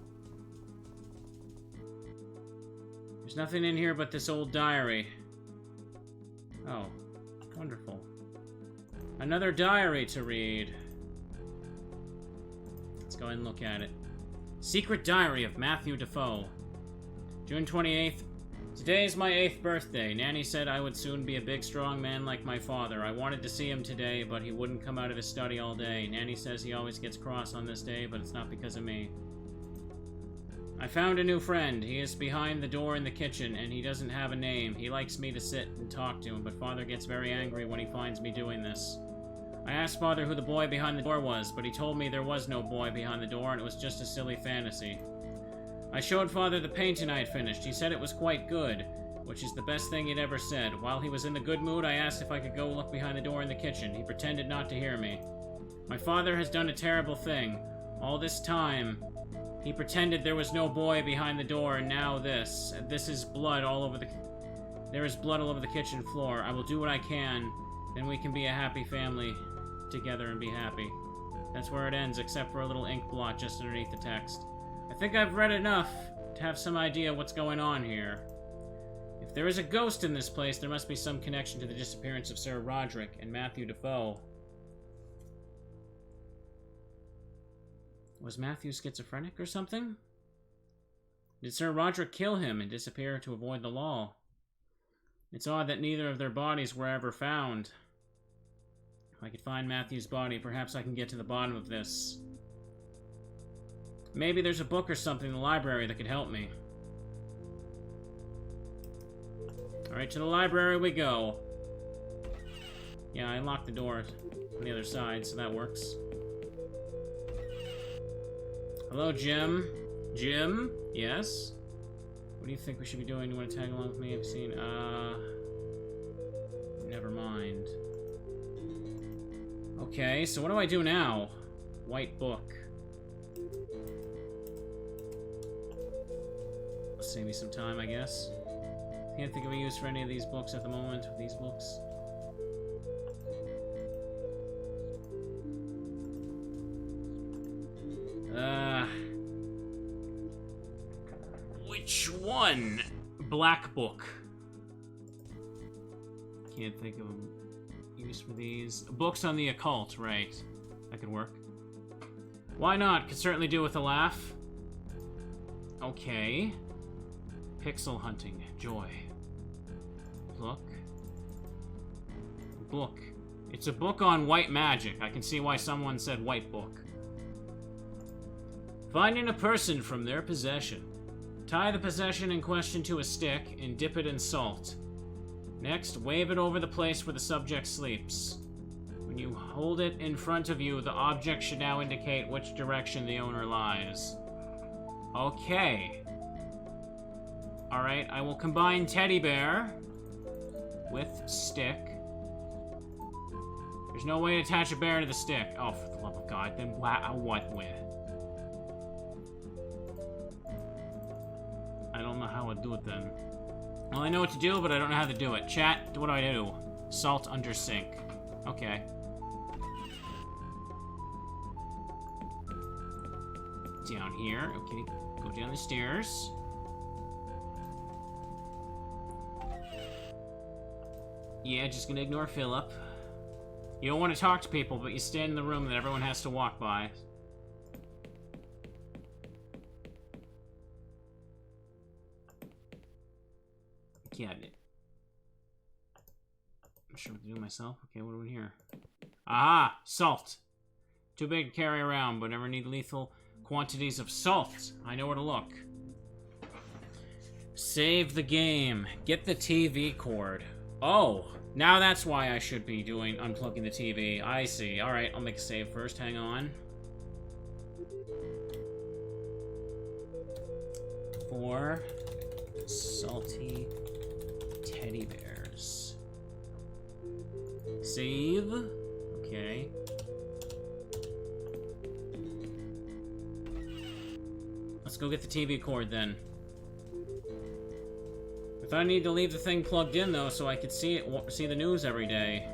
There's nothing in here but this old diary. Oh, wonderful. Another diary to read. Let's go and look at it. Secret Diary of Matthew Dafoe. June 28th. Today is my 8th birthday. Nanny said I would soon be a big, strong man like my father. I wanted to see him today, but he wouldn't come out of his study all day. Nanny says he always gets cross on this day, but it's not because of me. I found a new friend. He is behind the door in the kitchen, and he doesn't have a name. He likes me to sit and talk to him, but Father gets very angry when he finds me doing this. I asked Father who the boy behind the door was, but he told me there was no boy behind the door, and it was just a silly fantasy. I showed Father the painting I had finished. He said it was quite good, which is the best thing he'd ever said. While he was in the good mood, I asked if I could go look behind the door in the kitchen. He pretended not to hear me. My father has done a terrible thing. All this time, He pretended there was no boy behind the door, and now this. This is blood all over the... There is blood all over the kitchen floor. I will do what I can, then we can be a happy family together and be happy. That's where it ends, except for a little ink blot just underneath the text. I think I've read enough to have some idea what's going on here. If there is a ghost in this place, there must be some connection to the disappearance of Sir Roderick and Matthew Dafoe. Was Matthew schizophrenic or something? Did Sir Roderick kill him and disappear to avoid the law? It's odd that neither of their bodies were ever found. If I could find Matthew's body, perhaps I can get to the bottom of this. Maybe there's a book or something in the library that could help me. Alright, to the library we go. Yeah, I unlocked the door on the other side, so that works. Hello, Jim. Jim? Yes? What do you think we should be doing? Do you want to tag along with me? I've seen, never mind. Okay, so what do I do now? White book. Save me some time, I guess. Can't think of a use for any of these books at the moment. These books. Which one? Black book. Can't think of a use for these. Books on the occult, right. That could work. Why not? Could certainly do with a laugh. Okay. Pixel hunting. Joy. Look. Book. It's a book on white magic. I can see why someone said white book. Finding a person from their possession. Tie the possession in question to a stick and dip it in salt. Next, wave it over the place where the subject sleeps. When you hold it in front of you, the object should now indicate which direction the owner lies. Okay. Alright, I will combine teddy bear with stick. There's no way to attach a bear to the stick. Oh, for the love of God, then what with? I don't know how I'd do it then. Well, I know what to do, but I don't know how to do it. Chat, what do I do? Salt under sink. Okay. Down here. Okay, go down the stairs. Yeah, just gonna ignore Philip. You don't want to talk to people, but you stand in the room that everyone has to walk by. Cabinet. I'm sure what to do myself. Okay, what do we here? Aha! Salt! Too big to carry around, but never need lethal quantities of salt. I know where to look. Save the game. Get the TV cord. Oh, now that's why I should be unplugging the TV. I see. Alright, I'll make a save first. Hang on. 4 salty teddy bears. Save. Okay. Let's go get the TV cord then. I thought I need to leave the thing plugged in though, so I could see the news every day.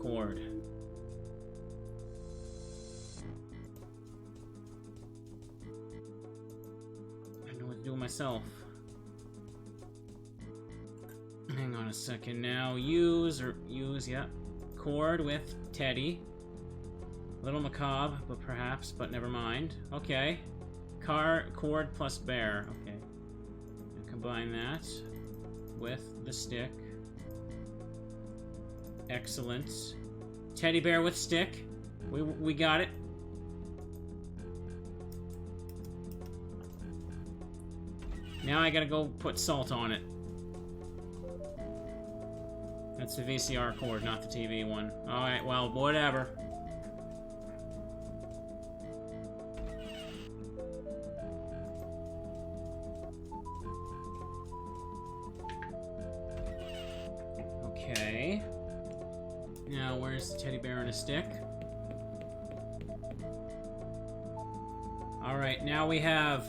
Cord. I know what to do myself. Hang on a second now. Use, yeah. Cord with Teddy. A little macabre, but never mind. Okay. Cord plus bear. Okay. And combine that with the stick. Excellent. Teddy bear with stick. We got it. Now I gotta go put salt on it. That's the VCR cord, not the TV one. Alright, well, whatever. Where's the teddy bear and a stick? Alright, now we have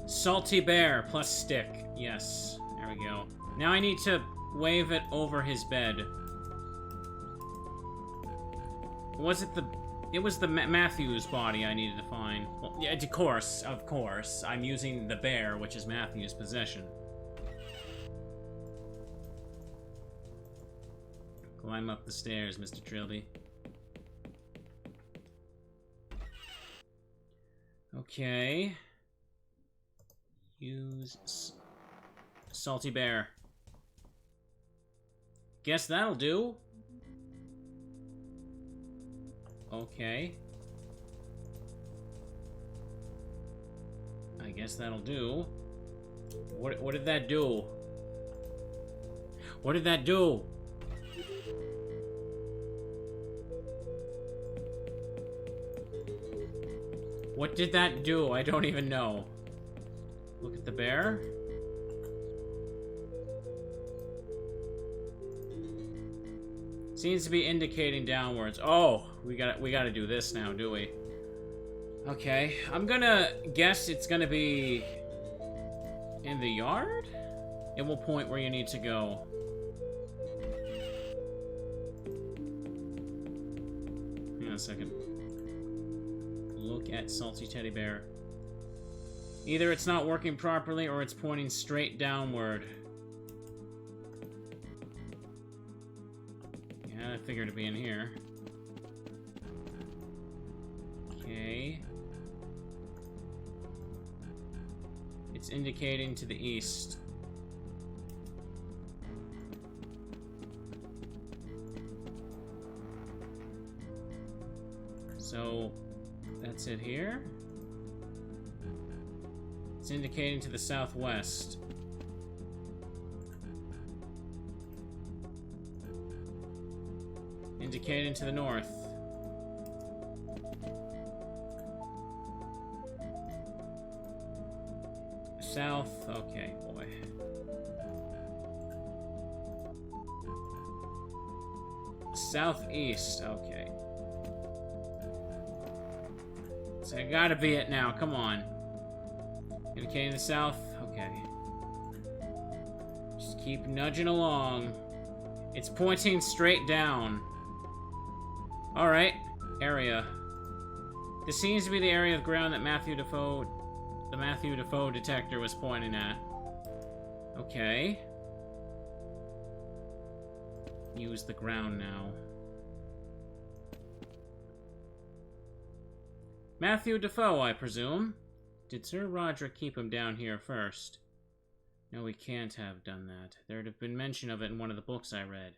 salty bear plus stick. Yes, there we go. Now I need to wave it over his bed. Was it the... It was the Matthew's body I needed to find. Well, yeah, of course. I'm using the bear, which is Matthew's possession. Climb up the stairs, Mr. Trilby. Okay. Use salty bear. Guess that'll do. Okay. I guess that'll do. What did that do? What did that do? What did that do? I don't even know. Look at the bear. Seems to be indicating downwards. Oh, we gotta do this now, do we? Okay, I'm gonna guess it's gonna be in the yard? It will point where you need to go. Hang on a second. Look at salty teddy bear. Either it's not working properly or it's pointing straight downward. Yeah, I figured it'd be in here. Okay. It's indicating to the east. So, that's it here. It's indicating to the southwest. Indicating to the north. South, okay, boy. Southeast, okay. So I gotta be it now, come on. Indicating the south, okay. Just keep nudging along. It's pointing straight down. Alright, area. This seems to be the area of ground that the Matthew Dafoe detector was pointing at. Okay. Use the ground now. Matthew Dafoe, I presume. Did Sir Roderick keep him down here first? No, he can't have done that. There'd have been mention of it in one of the books I read.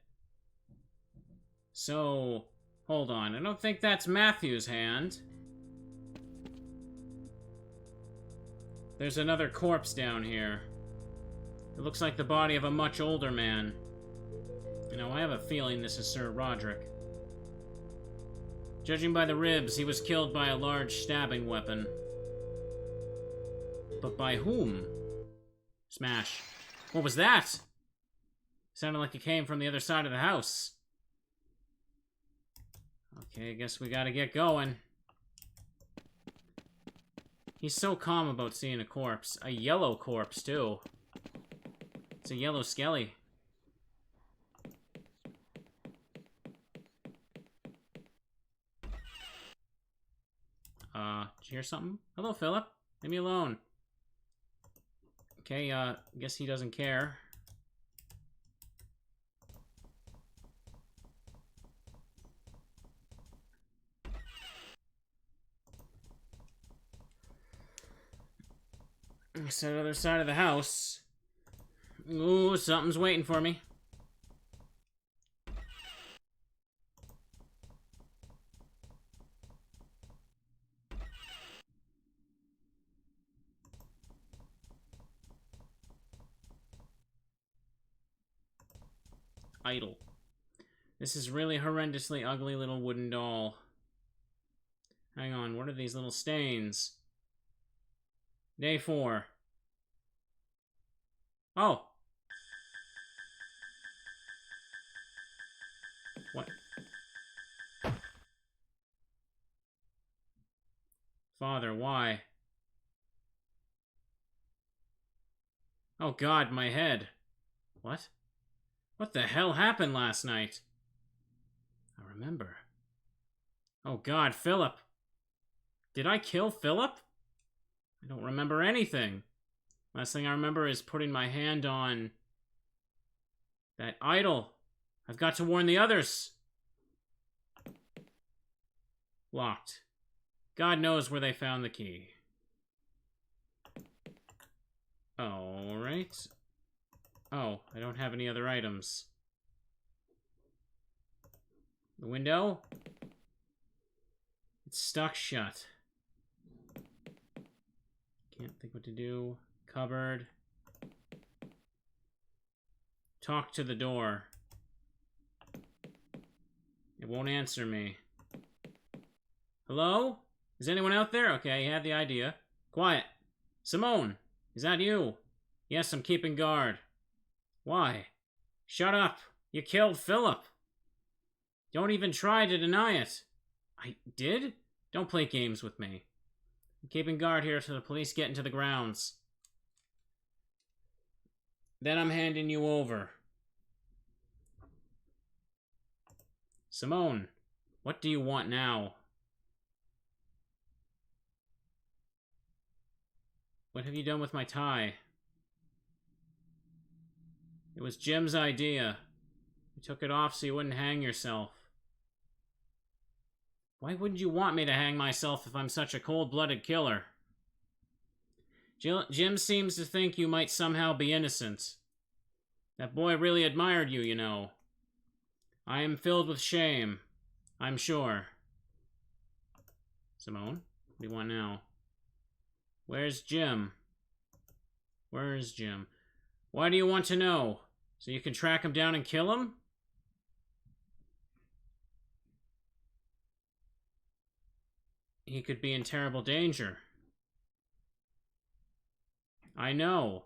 So, hold on. I don't think that's Matthew's hand. There's another corpse down here. It looks like the body of a much older man. You know, I have a feeling this is Sir Roderick. Judging by the ribs, he was killed by a large stabbing weapon. But by whom? Smash. What was that? Sounded like it came from the other side of the house. Okay, I guess we gotta get going. He's so calm about seeing a corpse. A yellow corpse, too. It's a yellow skelly. Did you hear something? Hello, Philip. Leave me alone. Okay, guess he doesn't care. It's on the other side of the house. Ooh, something's waiting for me. Idle. This is really horrendously ugly little wooden doll. Hang on, what are these little stains? Day 4. Oh. What? Father, why? Oh God, my head. What? What the hell happened last night? I remember. Oh God, Philip. Did I kill Philip? I don't remember anything. Last thing I remember is putting my hand on that idol. I've got to warn the others. Locked. God knows where they found the key. Alright. Oh, I don't have any other items. The window? It's stuck shut. Can't think what to do. Cupboard. Talk to the door. It won't answer me. Hello? Is anyone out there? Okay, you had the idea. Quiet. Simone, is that you? Yes, I'm keeping guard. Why? Shut up. You killed Philip. Don't even try to deny it. I did? Don't play games with me. I'm keeping guard here till the police get into the grounds. Then I'm handing you over. Simone, what do you want now? What have you done with my tie? It was Jim's idea. You took it off so you wouldn't hang yourself. Why wouldn't you want me to hang myself if I'm such a cold-blooded killer? Jim seems to think you might somehow be innocent. That boy really admired you, you know. I am filled with shame, I'm sure. Simone, what do you want now? Where's Jim? Where is Jim? Why do you want to know? So you can track him down and kill him? He could be in terrible danger. I know.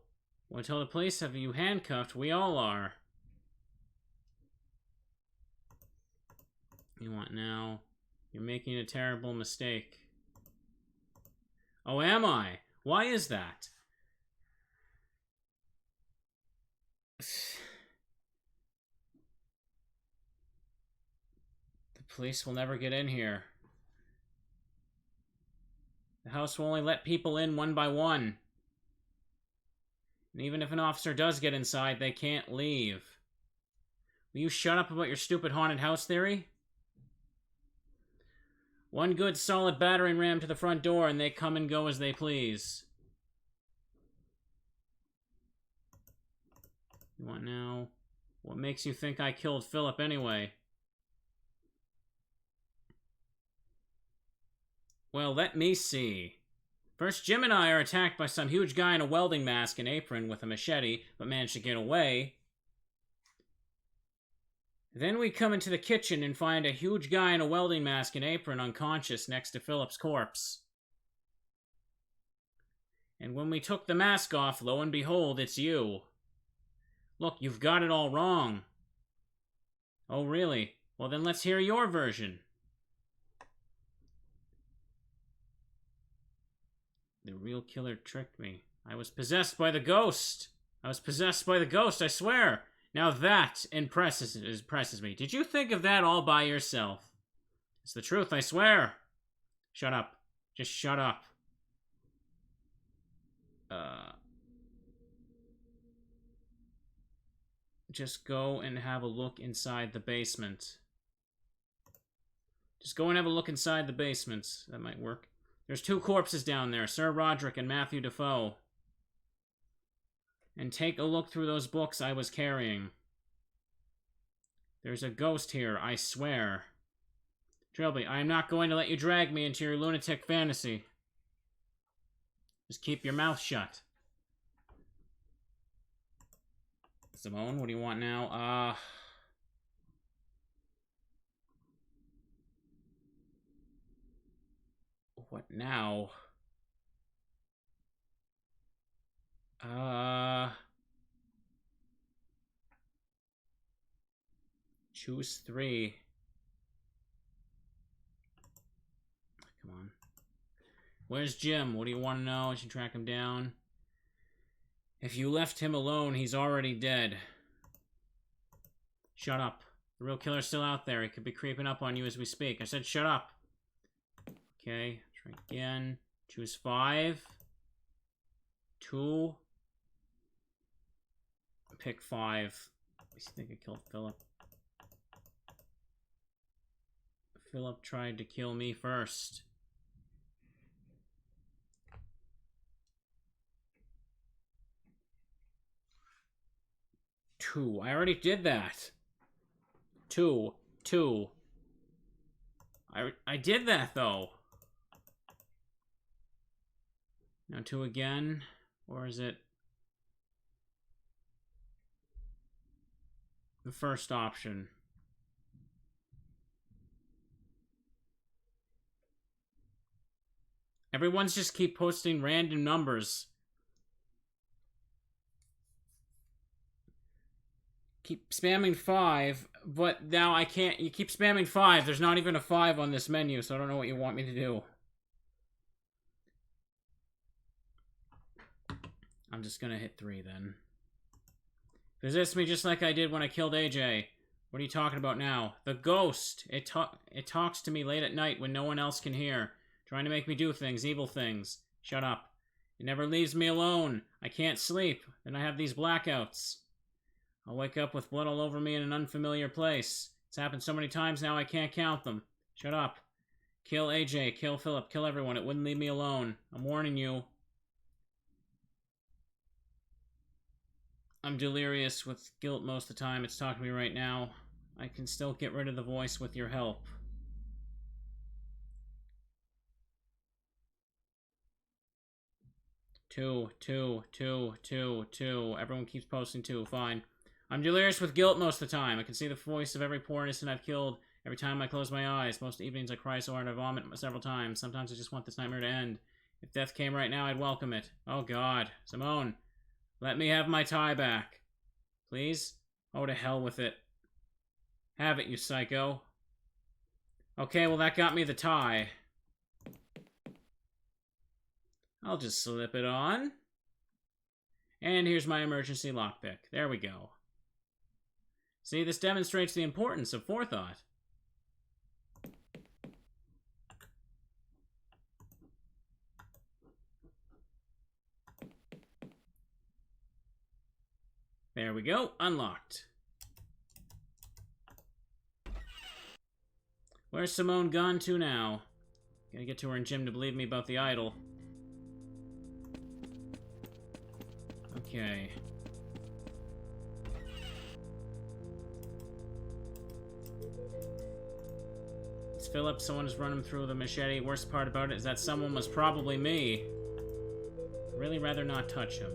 Well, until the police have you handcuffed, we all are. You want now? You're making a terrible mistake. Oh, am I? Why is that? The police will never get in here. The house will only let people in one by one. And even if an officer does get inside, they can't leave. Will you shut up about your stupid haunted house theory? One good solid battering ram to the front door and they come and go as they please. You want now? What makes you think I killed Philip anyway? Well, let me see. First, Jim and I are attacked by some huge guy in a welding mask and apron with a machete, but manage to get away. Then we come into the kitchen and find a huge guy in a welding mask and apron unconscious next to Philip's corpse. And when we took the mask off, lo and behold, it's you. Look, you've got it all wrong. Oh, really? Well, then let's hear your version. The real killer tricked me. I was possessed by the ghost. I was possessed by the ghost, I swear. Now that impresses me. Did you think of that all by yourself? It's the truth, I swear. Shut up. Just shut up. Just go and have a look inside the basement. Just go and have a look inside the basement. That might work. There's 2 corpses down there, Sir Roderick and Matthew Dafoe. And take a look through those books I was carrying. There's a ghost here, I swear. Trilby, I am not going to let you drag me into your lunatic fantasy. Just keep your mouth shut. Simone, what do you want now? What now? Choose 3. Come on. Where's Jim? What do you want to know? I should track him down. If you left him alone, he's already dead. Shut up. The real killer's still out there. He could be creeping up on you as we speak. I said shut up. Okay, try again. Choose 5. 2. Pick 5. I think I killed Philip. Philip tried to kill me first. Two. I already did that. 2. 2. I did that, though. Now 2 again. Or is it the first option? Everyone's just keep posting random numbers. Keep spamming 5, but now I can't. You keep spamming 5. There's not even a 5 on this menu, so I don't know what you want me to do. I'm just gonna hit 3 then. Resist me just like I did when I killed AJ. What are you talking about now? The ghost. It talks to me late at night when no one else can hear. Trying to make me do things, evil things. Shut up. It never leaves me alone. I can't sleep. Then I have these blackouts. I'll wake up with blood all over me in an unfamiliar place. It's happened so many times now I can't count them. Shut up. Kill AJ, kill Philip, kill everyone. It wouldn't leave me alone. I'm warning you. I'm delirious with guilt most of the time. It's talking to me right now. I can still get rid of the voice with your help. Two. Everyone keeps posting 2. Fine. I'm delirious with guilt most of the time. I can see the voice of every poor innocent I've killed every time I close my eyes. Most evenings I cry so hard I vomit several times. Sometimes I just want this nightmare to end. If death came right now, I'd welcome it. Oh God. Simone, let me have my tie back. Please? Oh, to hell with it. Have it, you psycho. Okay, well that got me the tie. I'll just slip it on. And here's my emergency lockpick. There we go. See, this demonstrates the importance of forethought. There we go. Unlocked. Where's Simone gone to now? Gotta get to her and Jim to believe me about the idol. Okay. It's Philip. Someone is running through the machete. Worst part about it is that someone was probably me. I'd really rather not touch him.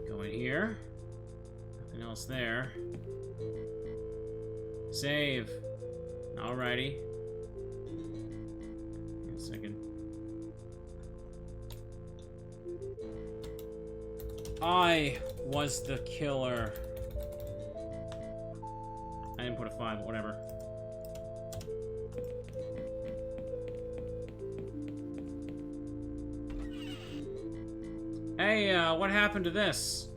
Go in here. Nothing else there. Save. Alrighty. Give me a second. I was the killer. I didn't put a 5, but whatever. Hey, what happened to this?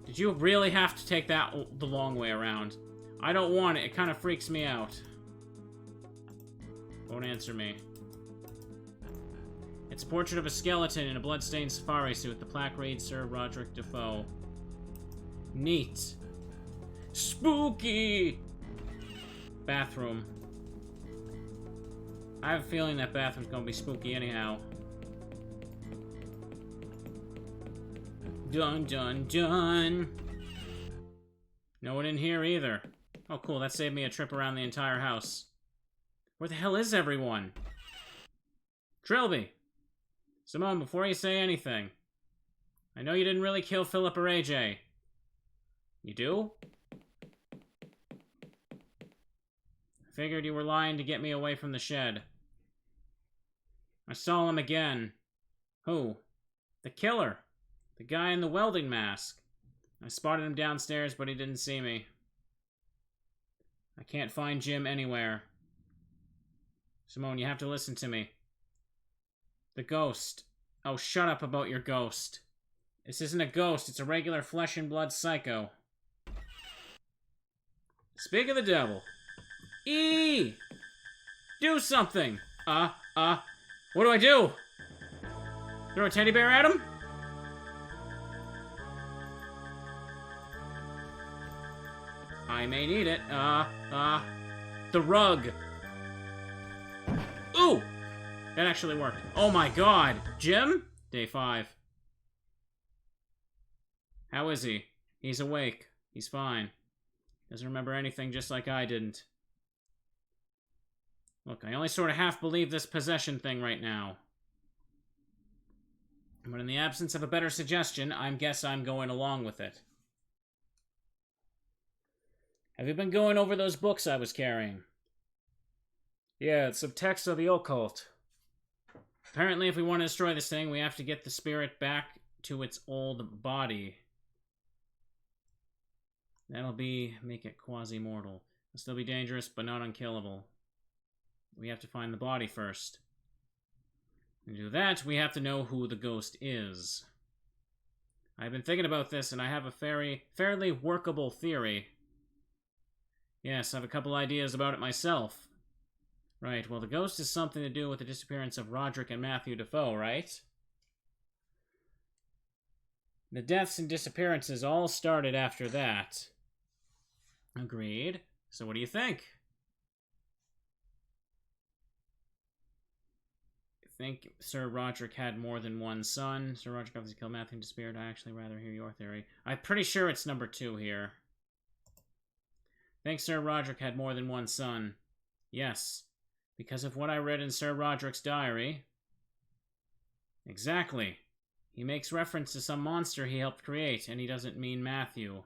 Did you really have to take that the long way around? I don't want it. It kind of freaks me out. Won't answer me. It's a portrait of a skeleton in a bloodstained safari suit. The plaque reads, Sir Roderick Dafoe. Neat. Spooky! Bathroom. I have a feeling that bathroom's gonna be spooky anyhow. Dun dun dun! No one in here either. Oh cool, that saved me a trip around the entire house. Where the hell is everyone? Trilby! Simone, before you say anything, I know you didn't really kill Philip or AJ. You do? I figured you were lying to get me away from the shed. I saw him again. Who? The killer. The guy in the welding mask. I spotted him downstairs, but he didn't see me. I can't find Jim anywhere. Simone, you have to listen to me. The ghost. Oh, shut up about your ghost. This isn't a ghost, it's a regular flesh and blood psycho. Speak of the devil. Do something! What do I do? Throw a teddy bear at him? I may need it. The rug. Ooh! That actually worked. Oh my god! Jim? Day 5. How is he? He's awake. He's fine. Doesn't remember anything, just like I didn't. Look, I only sort of half believe this possession thing right now. But in the absence of a better suggestion, I guess I'm going along with it. Have you been going over those books I was carrying? Yeah, it's some text of the occult. Apparently, if we want to destroy this thing, we have to get the spirit back to its old body. That'll make it quasi-mortal. It'll still be dangerous, but not unkillable. We have to find the body first. To do that, we have to know who the ghost is. I've been thinking about this, and I have a fairly workable theory. Yes, I have a couple ideas about it myself. Right, well, the ghost has something to do with the disappearance of Roderick and Matthew Dafoe, right? The deaths and disappearances all started after that. Agreed. So what do you think? I think Sir Roderick had more than one son. Sir Roderick obviously killed Matthew and disappeared. I actually rather hear your theory. I'm pretty sure it's number 2 here. I think Sir Roderick had more than one son. Yes. Because of what I read in Sir Roderick's diary. Exactly. He makes reference to some monster he helped create, and he doesn't mean Matthew.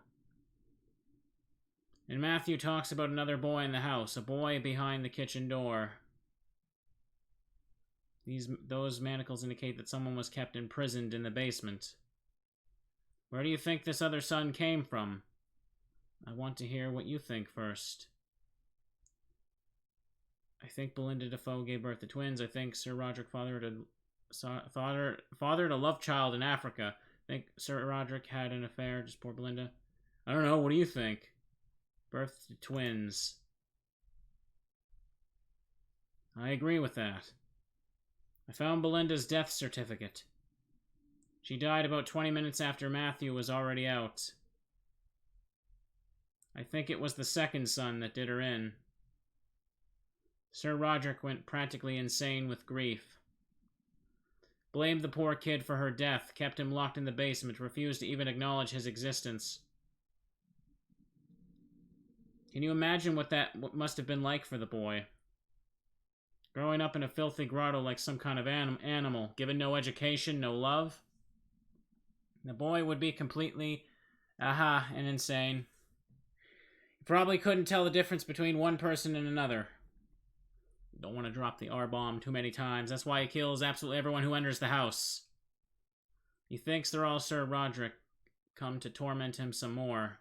And Matthew talks about another boy in the house, a boy behind the kitchen door. Those manacles indicate that someone was kept imprisoned in the basement. Where do you think this other son came from? I want to hear what you think first. I think Belinda Dafoe gave birth to twins. I think Sir Roderick fathered a love child in Africa. I think Sir Roderick had an affair, just poor Belinda. I don't know, what do you think? Birth to twins. I agree with that. I found Belinda's death certificate. She died about 20 minutes after Matthew was already out. I think it was the second son that did her in. Sir Roderick went practically insane with grief. Blamed the poor kid for her death, kept him locked in the basement, refused to even acknowledge his existence. Can you imagine what must have been like for the boy? Growing up in a filthy grotto like some kind of animal, given no education, no love. The boy would be completely, and insane. He probably couldn't tell the difference between one person and another. Don't want to drop the R-bomb too many times. That's why he kills absolutely everyone who enters the house. He thinks they're all Sir Roderick, come to torment him some more.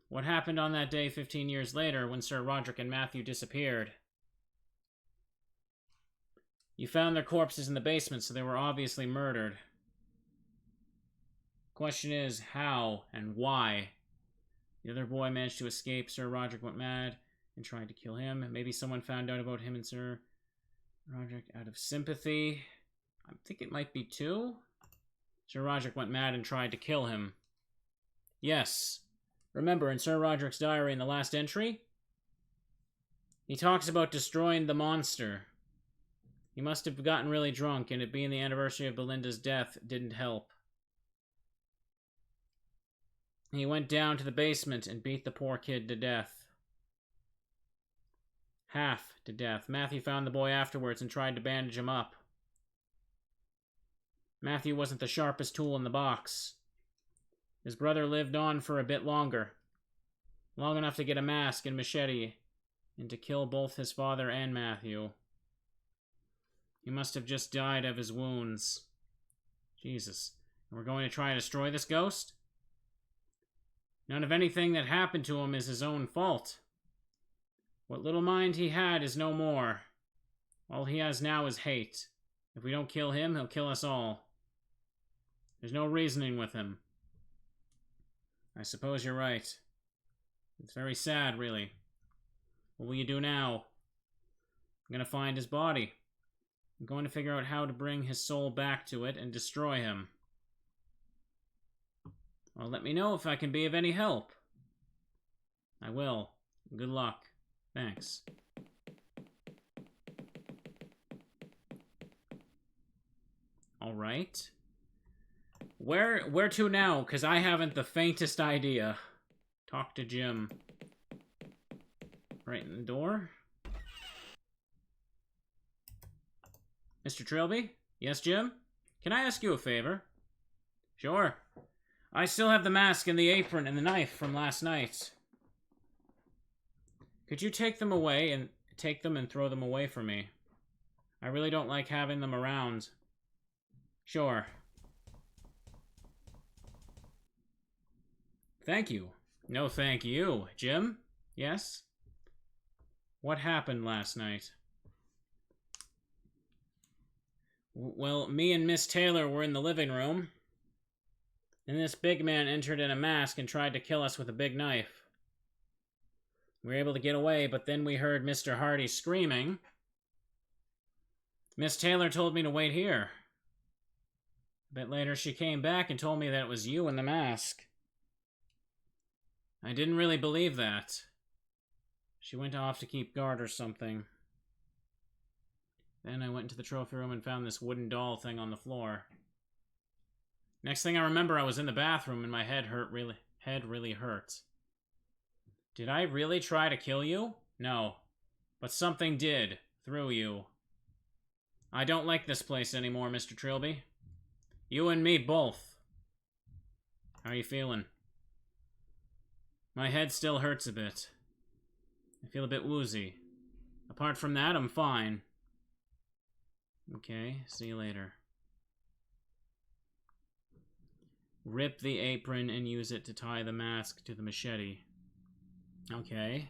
What happened on that day 15 years later when Sir Roderick and Matthew disappeared? You found their corpses in the basement, so they were obviously murdered. Question is, how and why? The other boy managed to escape. Sir Roderick went mad and tried to kill him. Maybe someone found out about him and Sir Roderick out of sympathy. I think it might be 2. Sir Roderick went mad and tried to kill him. Yes. Remember, in Sir Roderick's diary in the last entry, he talks about destroying the monster. He must have gotten really drunk, and it being the anniversary of Belinda's death didn't help. He went down to the basement and beat the poor kid to death. Half to death. Matthew found the boy afterwards and tried to bandage him up. Matthew wasn't the sharpest tool in the box. His brother lived on for a bit longer. Long enough to get a mask and machete, and to kill both his father and Matthew. He must have just died of his wounds. Jesus. And we're going to try to destroy this ghost? None of anything that happened to him is his own fault. What little mind he had is no more. All he has now is hate. If we don't kill him, he'll kill us all. There's no reasoning with him. I suppose you're right. It's very sad, really. What will you do now? I'm gonna find his body. I'm going to figure out how to bring his soul back to it and destroy him. Well, let me know if I can be of any help. I will. Good luck. Thanks. Alright. Where to now? Because I haven't the faintest idea. Talk to Jim. Right in the door. Mr. Trilby? Yes, Jim? Can I ask you a favor? Sure. I still have the mask and the apron and the knife from last night. Could you take them and throw them away for me? I really don't like having them around. Sure. Thank you. No, thank you. Jim? Yes? What happened last night? Well, me and Miss Taylor were in the living room, and this big man entered in a mask and tried to kill us with a big knife. We were able to get away, but then we heard Mr. Hardy screaming. Miss Taylor told me to wait here. A bit later, she came back and told me that it was you in the mask. I didn't really believe that. She went off to keep guard or something. Then I went into the trophy room and found this wooden doll thing on the floor. Next thing I remember, I was in the bathroom and my head really hurt. Did I really try to kill you? No. But something did, through you. I don't like this place anymore, Mr. Trilby. You and me both. How are you feeling? My head still hurts a bit. I feel a bit woozy. Apart from that, I'm fine. Okay, see you later. Rip the apron and use it to tie the mask to the machete. Okay.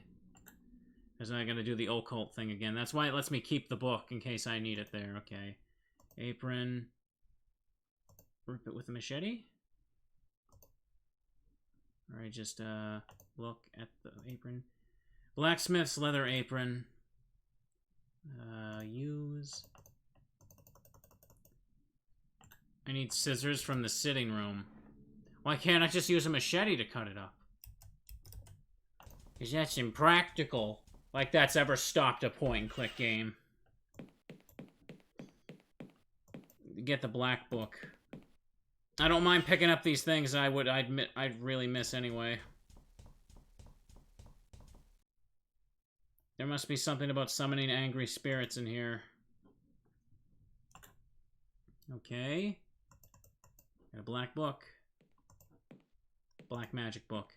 Because I gotta do the occult thing again. That's why it lets me keep the book in case I need it there. Okay. Apron. Rip it with the machete? Or I just, look at the apron. Blacksmith's leather apron. Use. I need scissors from the sitting room. Why can't I just use a machete to cut it up? Because that's impractical. Like that's ever stopped a point-and-click game. Get the black book. I don't mind picking up these things I'd really miss anyway. There must be something about summoning angry spirits in here. Okay. Got a black book. Black magic book.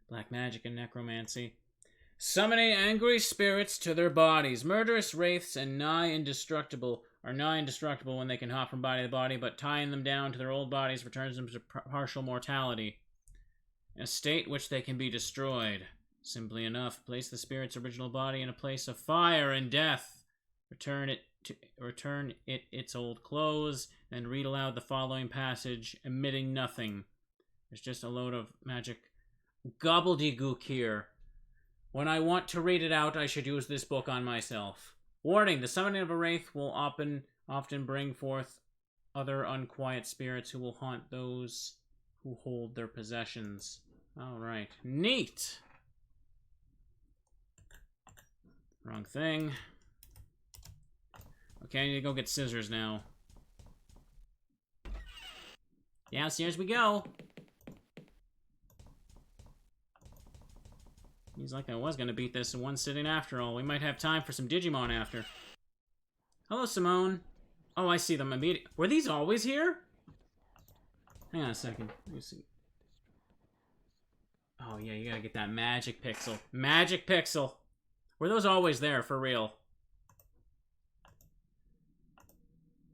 Black magic and necromancy. Summoning angry spirits to their bodies. Murderous wraiths and nigh indestructible when they can hop from body to body, but tying them down to their old bodies returns them to partial mortality. In a state which they can be destroyed. Simply enough, place the spirit's original body in a place of fire and death. Return it its old clothes, and read aloud the following passage, emitting nothing. There's just a load of magic gobbledygook here. When I want to read it out, I should use this book on myself. Warning, the summoning of a wraith will often bring forth other unquiet spirits who will haunt those who hold their possessions. Alright, neat! Wrong thing. Okay, I need to go get scissors now. Downstairs we go! Seems like I was gonna beat this in one sitting after all. We might have time for some Digimon after. Hello, Simone. Oh, I see them immediately. Were these always here? Hang on a second. Let me see. Oh, yeah, you gotta get that magic pixel. Magic pixel! Were those always there, for real?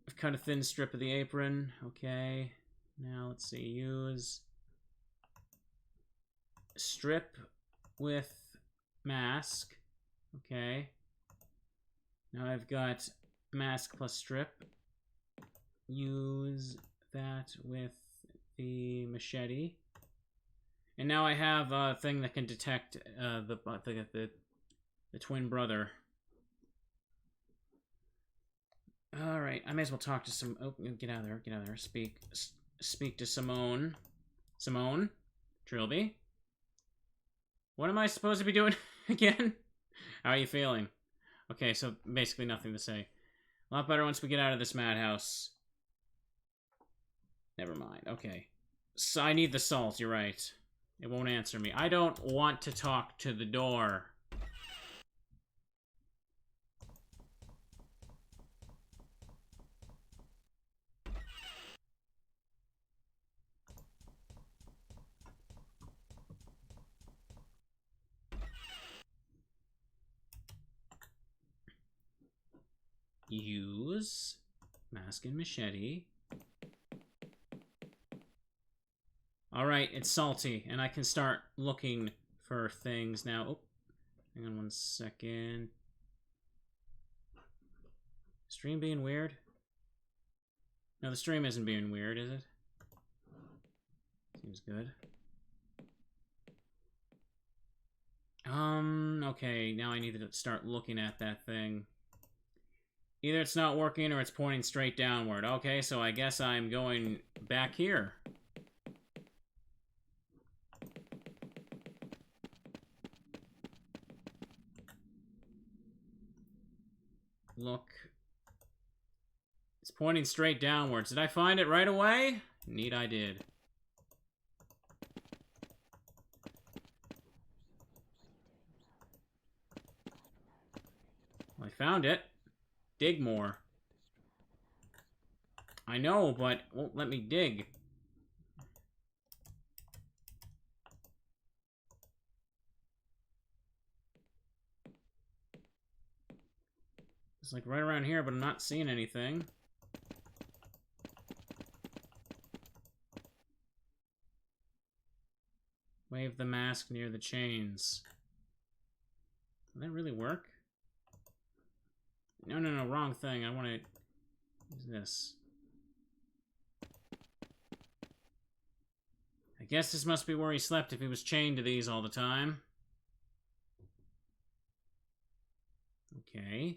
I've cut a thin strip of the apron. Okay. Now, let's see. Use... strip with mask. Okay. Now I've got mask plus strip. Use that with the machete. And now I have a thing that can detect the twin brother. All right, I may as well talk to some. Oh, get out of there! Get out of there! Speak to Simone. Simone, Trilby. What am I supposed to be doing again? How are you feeling? Okay, so basically nothing to say. A lot better once we get out of this madhouse. Never mind. Okay, so I need the salt. You're right. It won't answer me. I don't want to talk to the door. Use mask and machete. Alright, it's salty, and I can start looking for things now. Oh, hang on one second. Stream being weird? No, the stream isn't being weird, is it? Seems good. Okay, now I need to start looking at that thing. Either it's not working or it's pointing straight downward. Okay, so I guess I'm going back here. Look. It's pointing straight downwards. Did I find it right away? Neat, I did. Well, I found it. Dig more. I know, but it won't let me dig. It's like right around here, but I'm not seeing anything. Wave the mask near the chains. Will that really work? No, wrong thing. I want to use this. I guess this must be where he slept if he was chained to these all the time. Okay.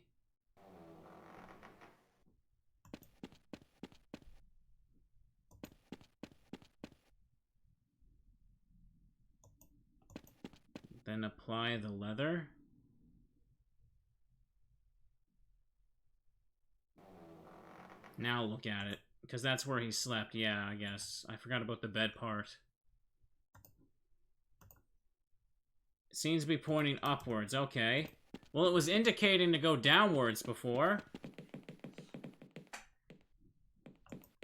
Then apply the leather. Now look at it. Because that's where he slept. Yeah, I guess. I forgot about the bed part. It seems to be pointing upwards. Okay. Well, it was indicating to go downwards before.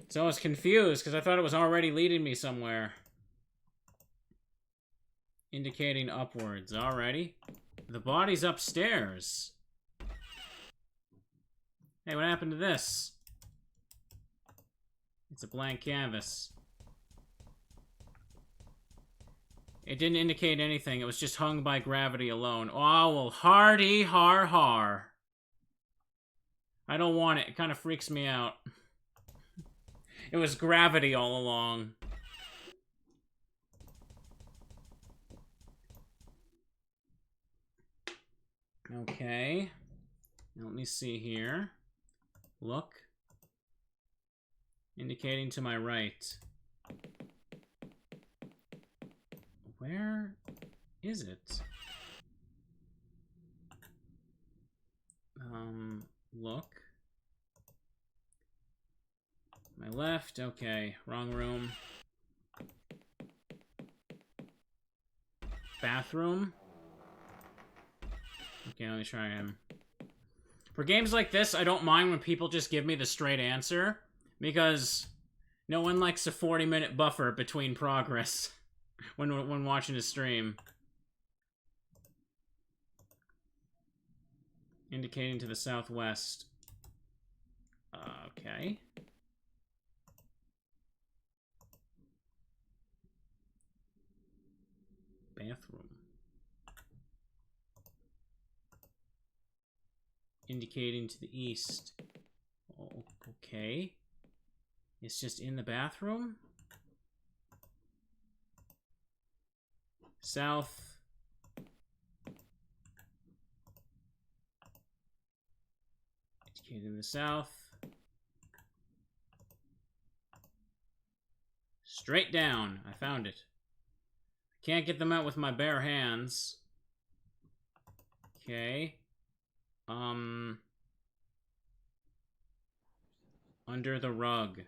So I was confused because I thought it was already leading me somewhere. Indicating upwards. Alrighty. The body's upstairs. Hey, what happened to this? It's a blank canvas. It didn't indicate anything. It was just hung by gravity alone. Oh, well, hardy har har. I don't want it. It kind of freaks me out. It was gravity all along. Okay. Now let me see here. Look. Indicating to my right. Where is it? Look. My left, okay. Wrong room. Bathroom. Okay, let me try him. For games like this, I don't mind when people just give me the straight answer, because no one likes a 40-minute buffer between progress when watching a stream. Indicating to the southwest. Okay. Bathroom. indicating to the east. Oh, okay. It's just in the bathroom? South. Indicating to the south. Straight down. I found it. Can't get them out with my bare hands. Okay. Under the rug.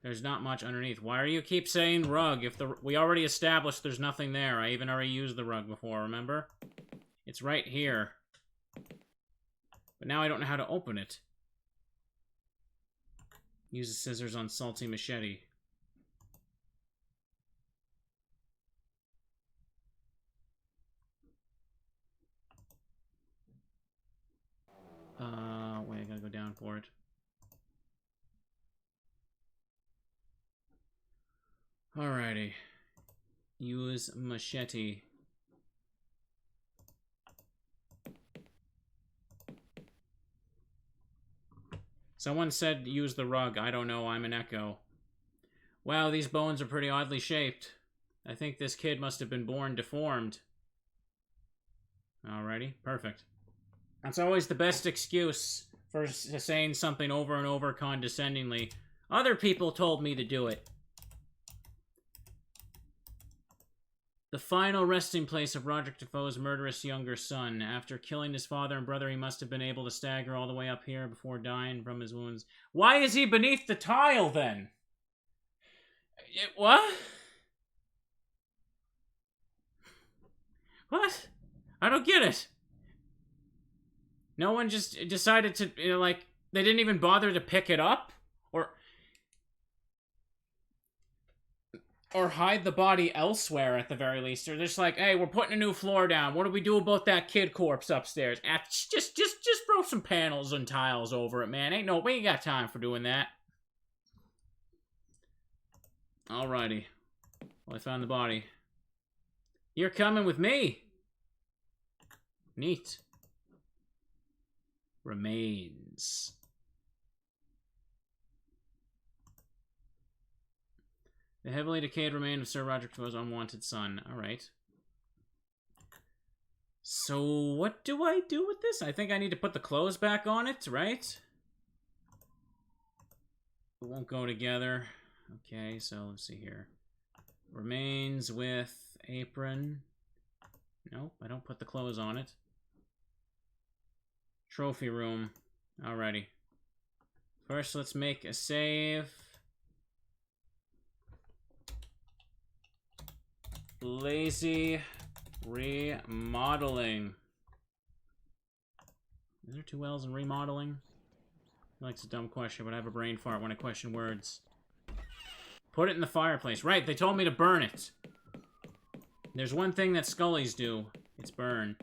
There's not much underneath. Why do you keep saying rug if we already established there's nothing there? I even already used the rug before, remember? It's right here. But now I don't know how to open it. Use the scissors on salty machete. Wait, I gotta go down for it. Alrighty. Use machete. Someone said use the rug. I don't know, I'm an echo. Wow, these bones are pretty oddly shaped. I think this kid must have been born deformed. Alrighty, perfect. That's always the best excuse for saying something over and over condescendingly. Other people told me to do it. The final resting place of Roderick Dafoe's murderous younger son. After killing his father and brother, he must have been able to stagger all the way up here before dying from his wounds. Why is he beneath the tile, then? What? What? I don't get it. No one just decided to, like, they didn't even bother to pick it up? Or hide the body elsewhere at the very least. Or just like, hey, we're putting a new floor down. What do we do about that kid corpse upstairs? Just throw some panels and tiles over it, man. We ain't got time for doing that. Alrighty. Well, I found the body. You're coming with me. Neat. Remains. The heavily decayed remain of Sir Roderick Dafoe's unwanted son. Alright. So, what do I do with this? I think I need to put the clothes back on it, right? It won't go together. Okay, so let's see here. Remains with apron. Nope, I don't put the clothes on it. Trophy room. Alrighty. First, let's make a save. Lazy remodeling. Is there two L's in remodeling? I feel like it's a dumb question, but I have a brain fart when I question words. Put it in the fireplace. Right, they told me to burn it. There's one thing that Scullies do. It's burn.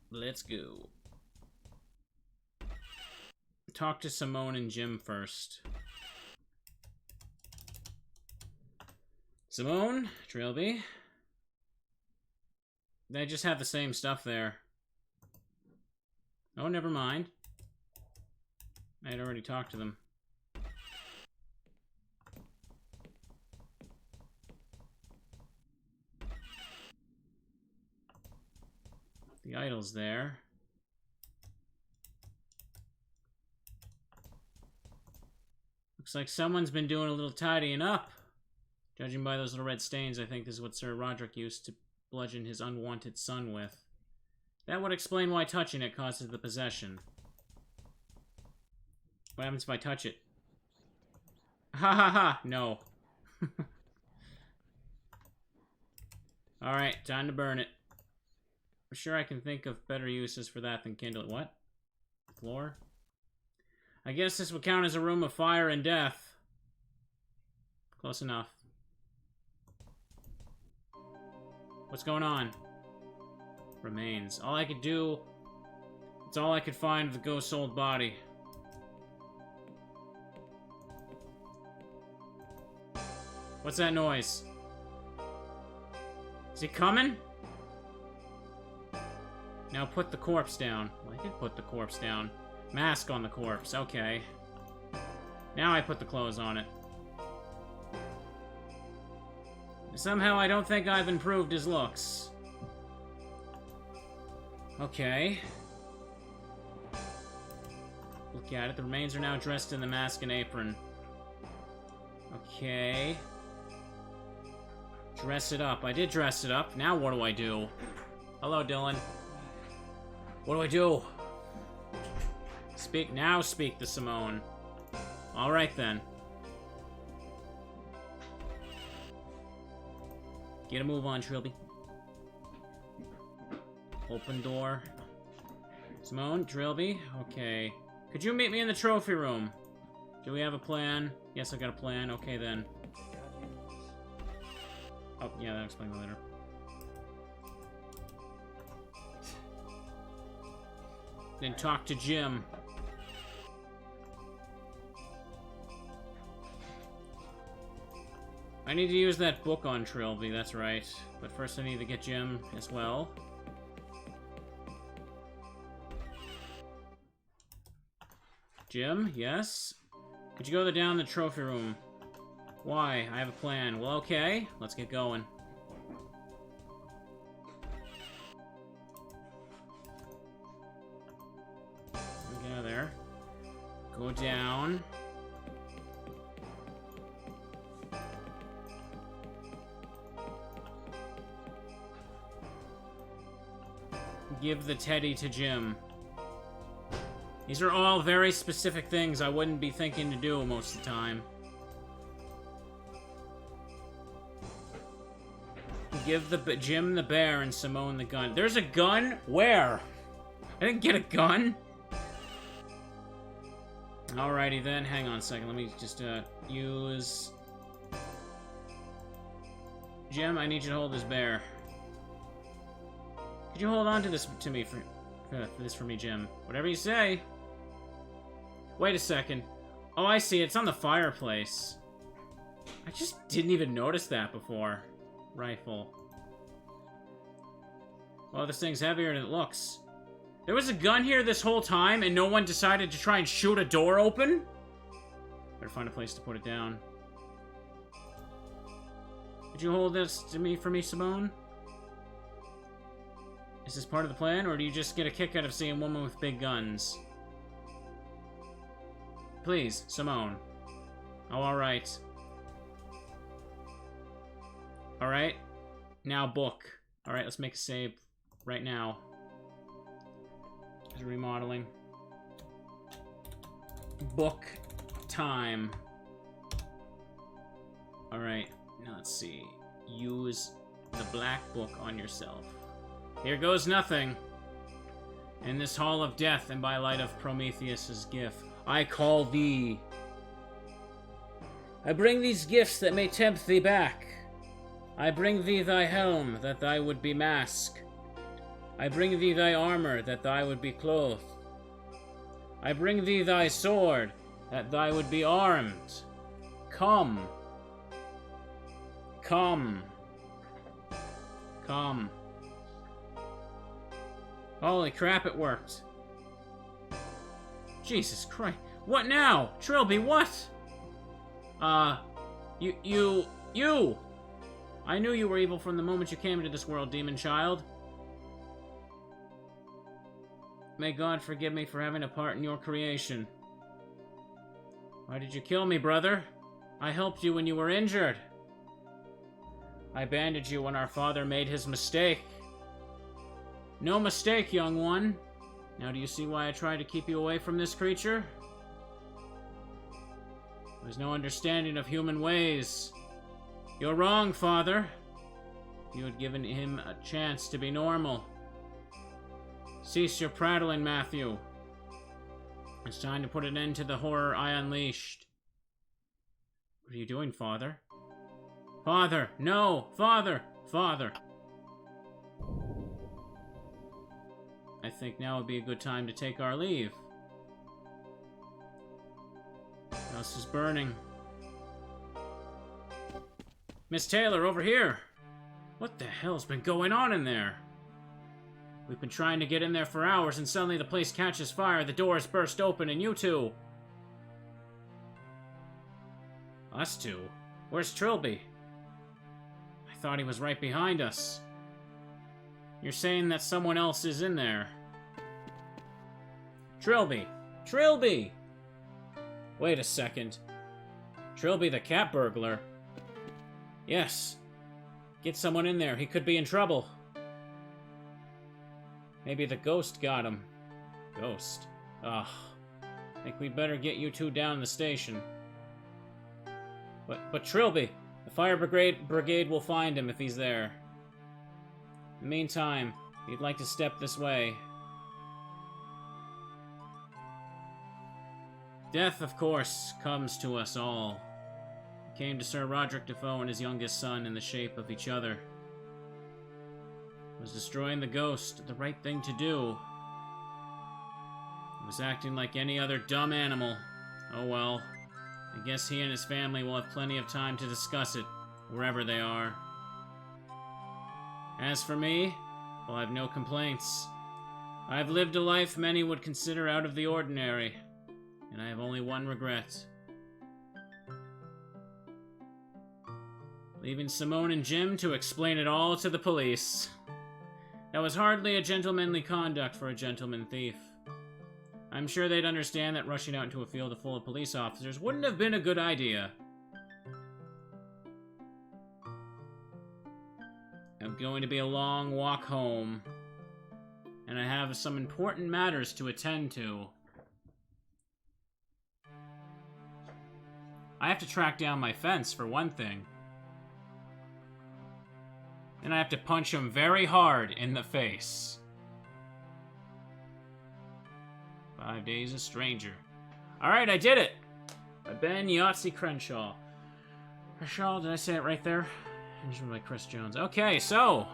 Let's go. Talk to Simone and Jim first. Simone, Trilby. They just have the same stuff there. Oh, never mind. I had already talked to them. The idol's there. Looks like someone's been doing a little tidying up. Judging by those little red stains, I think this is what Sir Roderick used to bludgeon his unwanted son with. That would explain why touching it causes the possession. What happens if I touch it? Ha ha ha! No. Alright, time to burn it. I'm sure I can think of better uses for that than kindle it. What? Floor? I guess this would count as a room of fire and death. Close enough. What's going on? Remains. All I could do It's all I could find of the ghost's old body. What's that noise? Is he coming? Now put the corpse down. Well, I did put the corpse down. Mask on the corpse, okay. Now I put the clothes on it. Somehow I don't think I've improved his looks. Okay. Look at it. The remains are now dressed in the mask and apron. Okay. Dress it up. I did dress it up. Now what do I do? Hello, Dylan. What do I do? Speak now, speak to Simone. Alright then. Get a move on, Trilby. Open door. Simone, Trilby. Okay. Could you meet me in the trophy room? Do we have a plan? Yes, I got a plan. Okay then. Oh, yeah, that'll explain later. Then talk to Jim. I need to use that book on Trilby, that's right. But first I need to get Jim as well. Jim, yes? Could you go down the trophy room? Why? I have a plan. Well, okay. Let's get going. Get out of there. Go down. Give the teddy to Jim. These are all very specific things I wouldn't be thinking to do most of the time. Give the Jim the bear and Simone the gun. There's a gun? Where? I didn't get a gun. Alrighty then, hang on a second. Let me just use... Jim, I need you to hold this bear. Could you hold on to this to me for this for me, Jim? Whatever you say. Wait a second. Oh, I see. It's on the fireplace. I just didn't even notice that before. Rifle. Oh, this thing's heavier than it looks. There was a gun here this whole time, and no one decided to try and shoot a door open? Better find a place to put it down. Could you hold this to me for me, Simone? Is this part of the plan, or do you just get a kick out of seeing a woman with big guns? Please, Simone. Oh, alright. Alright. Now book. Alright, let's make a save right now. Just remodeling. Book time. Alright, now let's see. Use the black book on yourself. Here goes nothing. In this hall of death, and by light of Prometheus's gift, I call thee. I bring these gifts that may tempt thee back. I bring thee thy helm, that thou would be masked. I bring thee thy armor, that thou would be clothed. I bring thee thy sword, that thou would be armed. Come. Come. Come. Holy crap, it worked. Jesus Christ. What now? Trilby, what? You! I knew you were evil from the moment you came into this world, demon child. May God forgive me for having a part in your creation. Why did you kill me, brother? I helped you when you were injured. I bandaged you when our father made his mistake. No mistake, young one. Now do you see why I tried to keep you away from this creature? There's no understanding of human ways. You're wrong, Father. You had given him a chance to be normal. Cease your prattling, Matthew. It's time to put an end to the horror I unleashed. What are you doing, Father? Father! No! Father! Father! I think now would be a good time to take our leave. The house is burning. Miss Taylor, over here! What the hell's been going on in there? We've been trying to get in there for hours, and suddenly the place catches fire, the doors burst open, and you two... Us two? Where's Trilby? I thought he was right behind us. You're saying that someone else is in there. Trilby! Trilby! Wait a second. Trilby the cat burglar? Yes. Get someone in there. He could be in trouble. Maybe the ghost got him. Ghost? Ugh. Think we'd better get you two down the station. But Trilby! The fire brigade will find him if he's there. In the meantime, if you'd like to step this way. Death, of course, comes to us all. It came to Sir Roderick Dafoe and his youngest son in the shape of each other. Was destroying the ghost the right thing to do? He was acting like any other dumb animal. Oh well. I guess he and his family will have plenty of time to discuss it, wherever they are. As for me, well, I have no complaints. I have lived a life many would consider out of the ordinary, and I have only one regret. Leaving Simone and Jim to explain it all to the police. That was hardly a gentlemanly conduct for a gentleman thief. I'm sure they'd understand that rushing out into a field full of police officers wouldn't have been a good idea. I'm going to be a long walk home, and I have some important matters to attend to. I have to track down my fence, for one thing. And I have to punch him very hard in the face. 5 Days a Stranger. Alright, I did it! By Ben Yahtzee Crenshaw. Crenshaw, did I say it right there? Engineered by Chris Jones. Okay, so...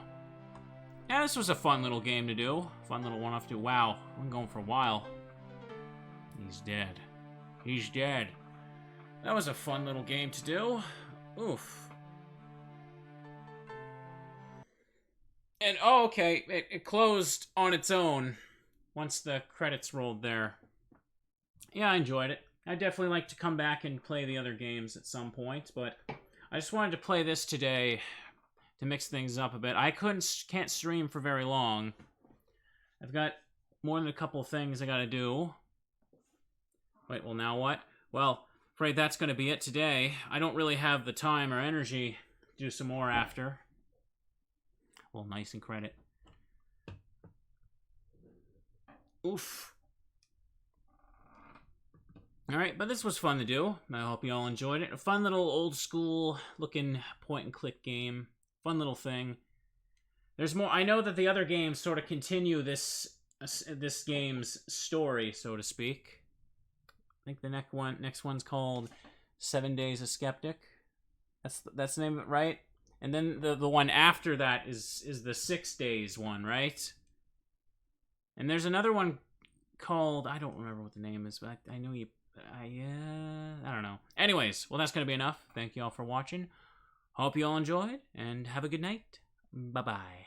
yeah, this was a fun little game to do. Fun little one-off to do. Wow, I'm going for a while. He's dead. He's dead. That was a fun little game to do. Oof. And, oh, okay, it closed on its own once the credits rolled there. Yeah, I enjoyed it. I'd definitely like to come back and play the other games at some point, but I just wanted to play this today to mix things up a bit. I can't stream for very long. I've got more than a couple of things I gotta do. Wait, well, now what? Well, afraid that's gonna be it today. I don't really have the time or energy to do some more after. Well, nice and credit. Oof. Alright, but this was fun to do. I hope you all enjoyed it. A fun little old school looking point and click game. Fun little thing. There's more. I know that the other games sort of continue this game's story, so to speak. I think the next one's called 7 Days a Skeptic. That's the name of it, right? And then the one after that is the 6 Days one, right? And there's another one called, I don't remember what the name is, but I know I don't know. Anyways, well, that's going to be enough. Thank you all for watching. Hope you all enjoyed, and have a good night. Bye-bye.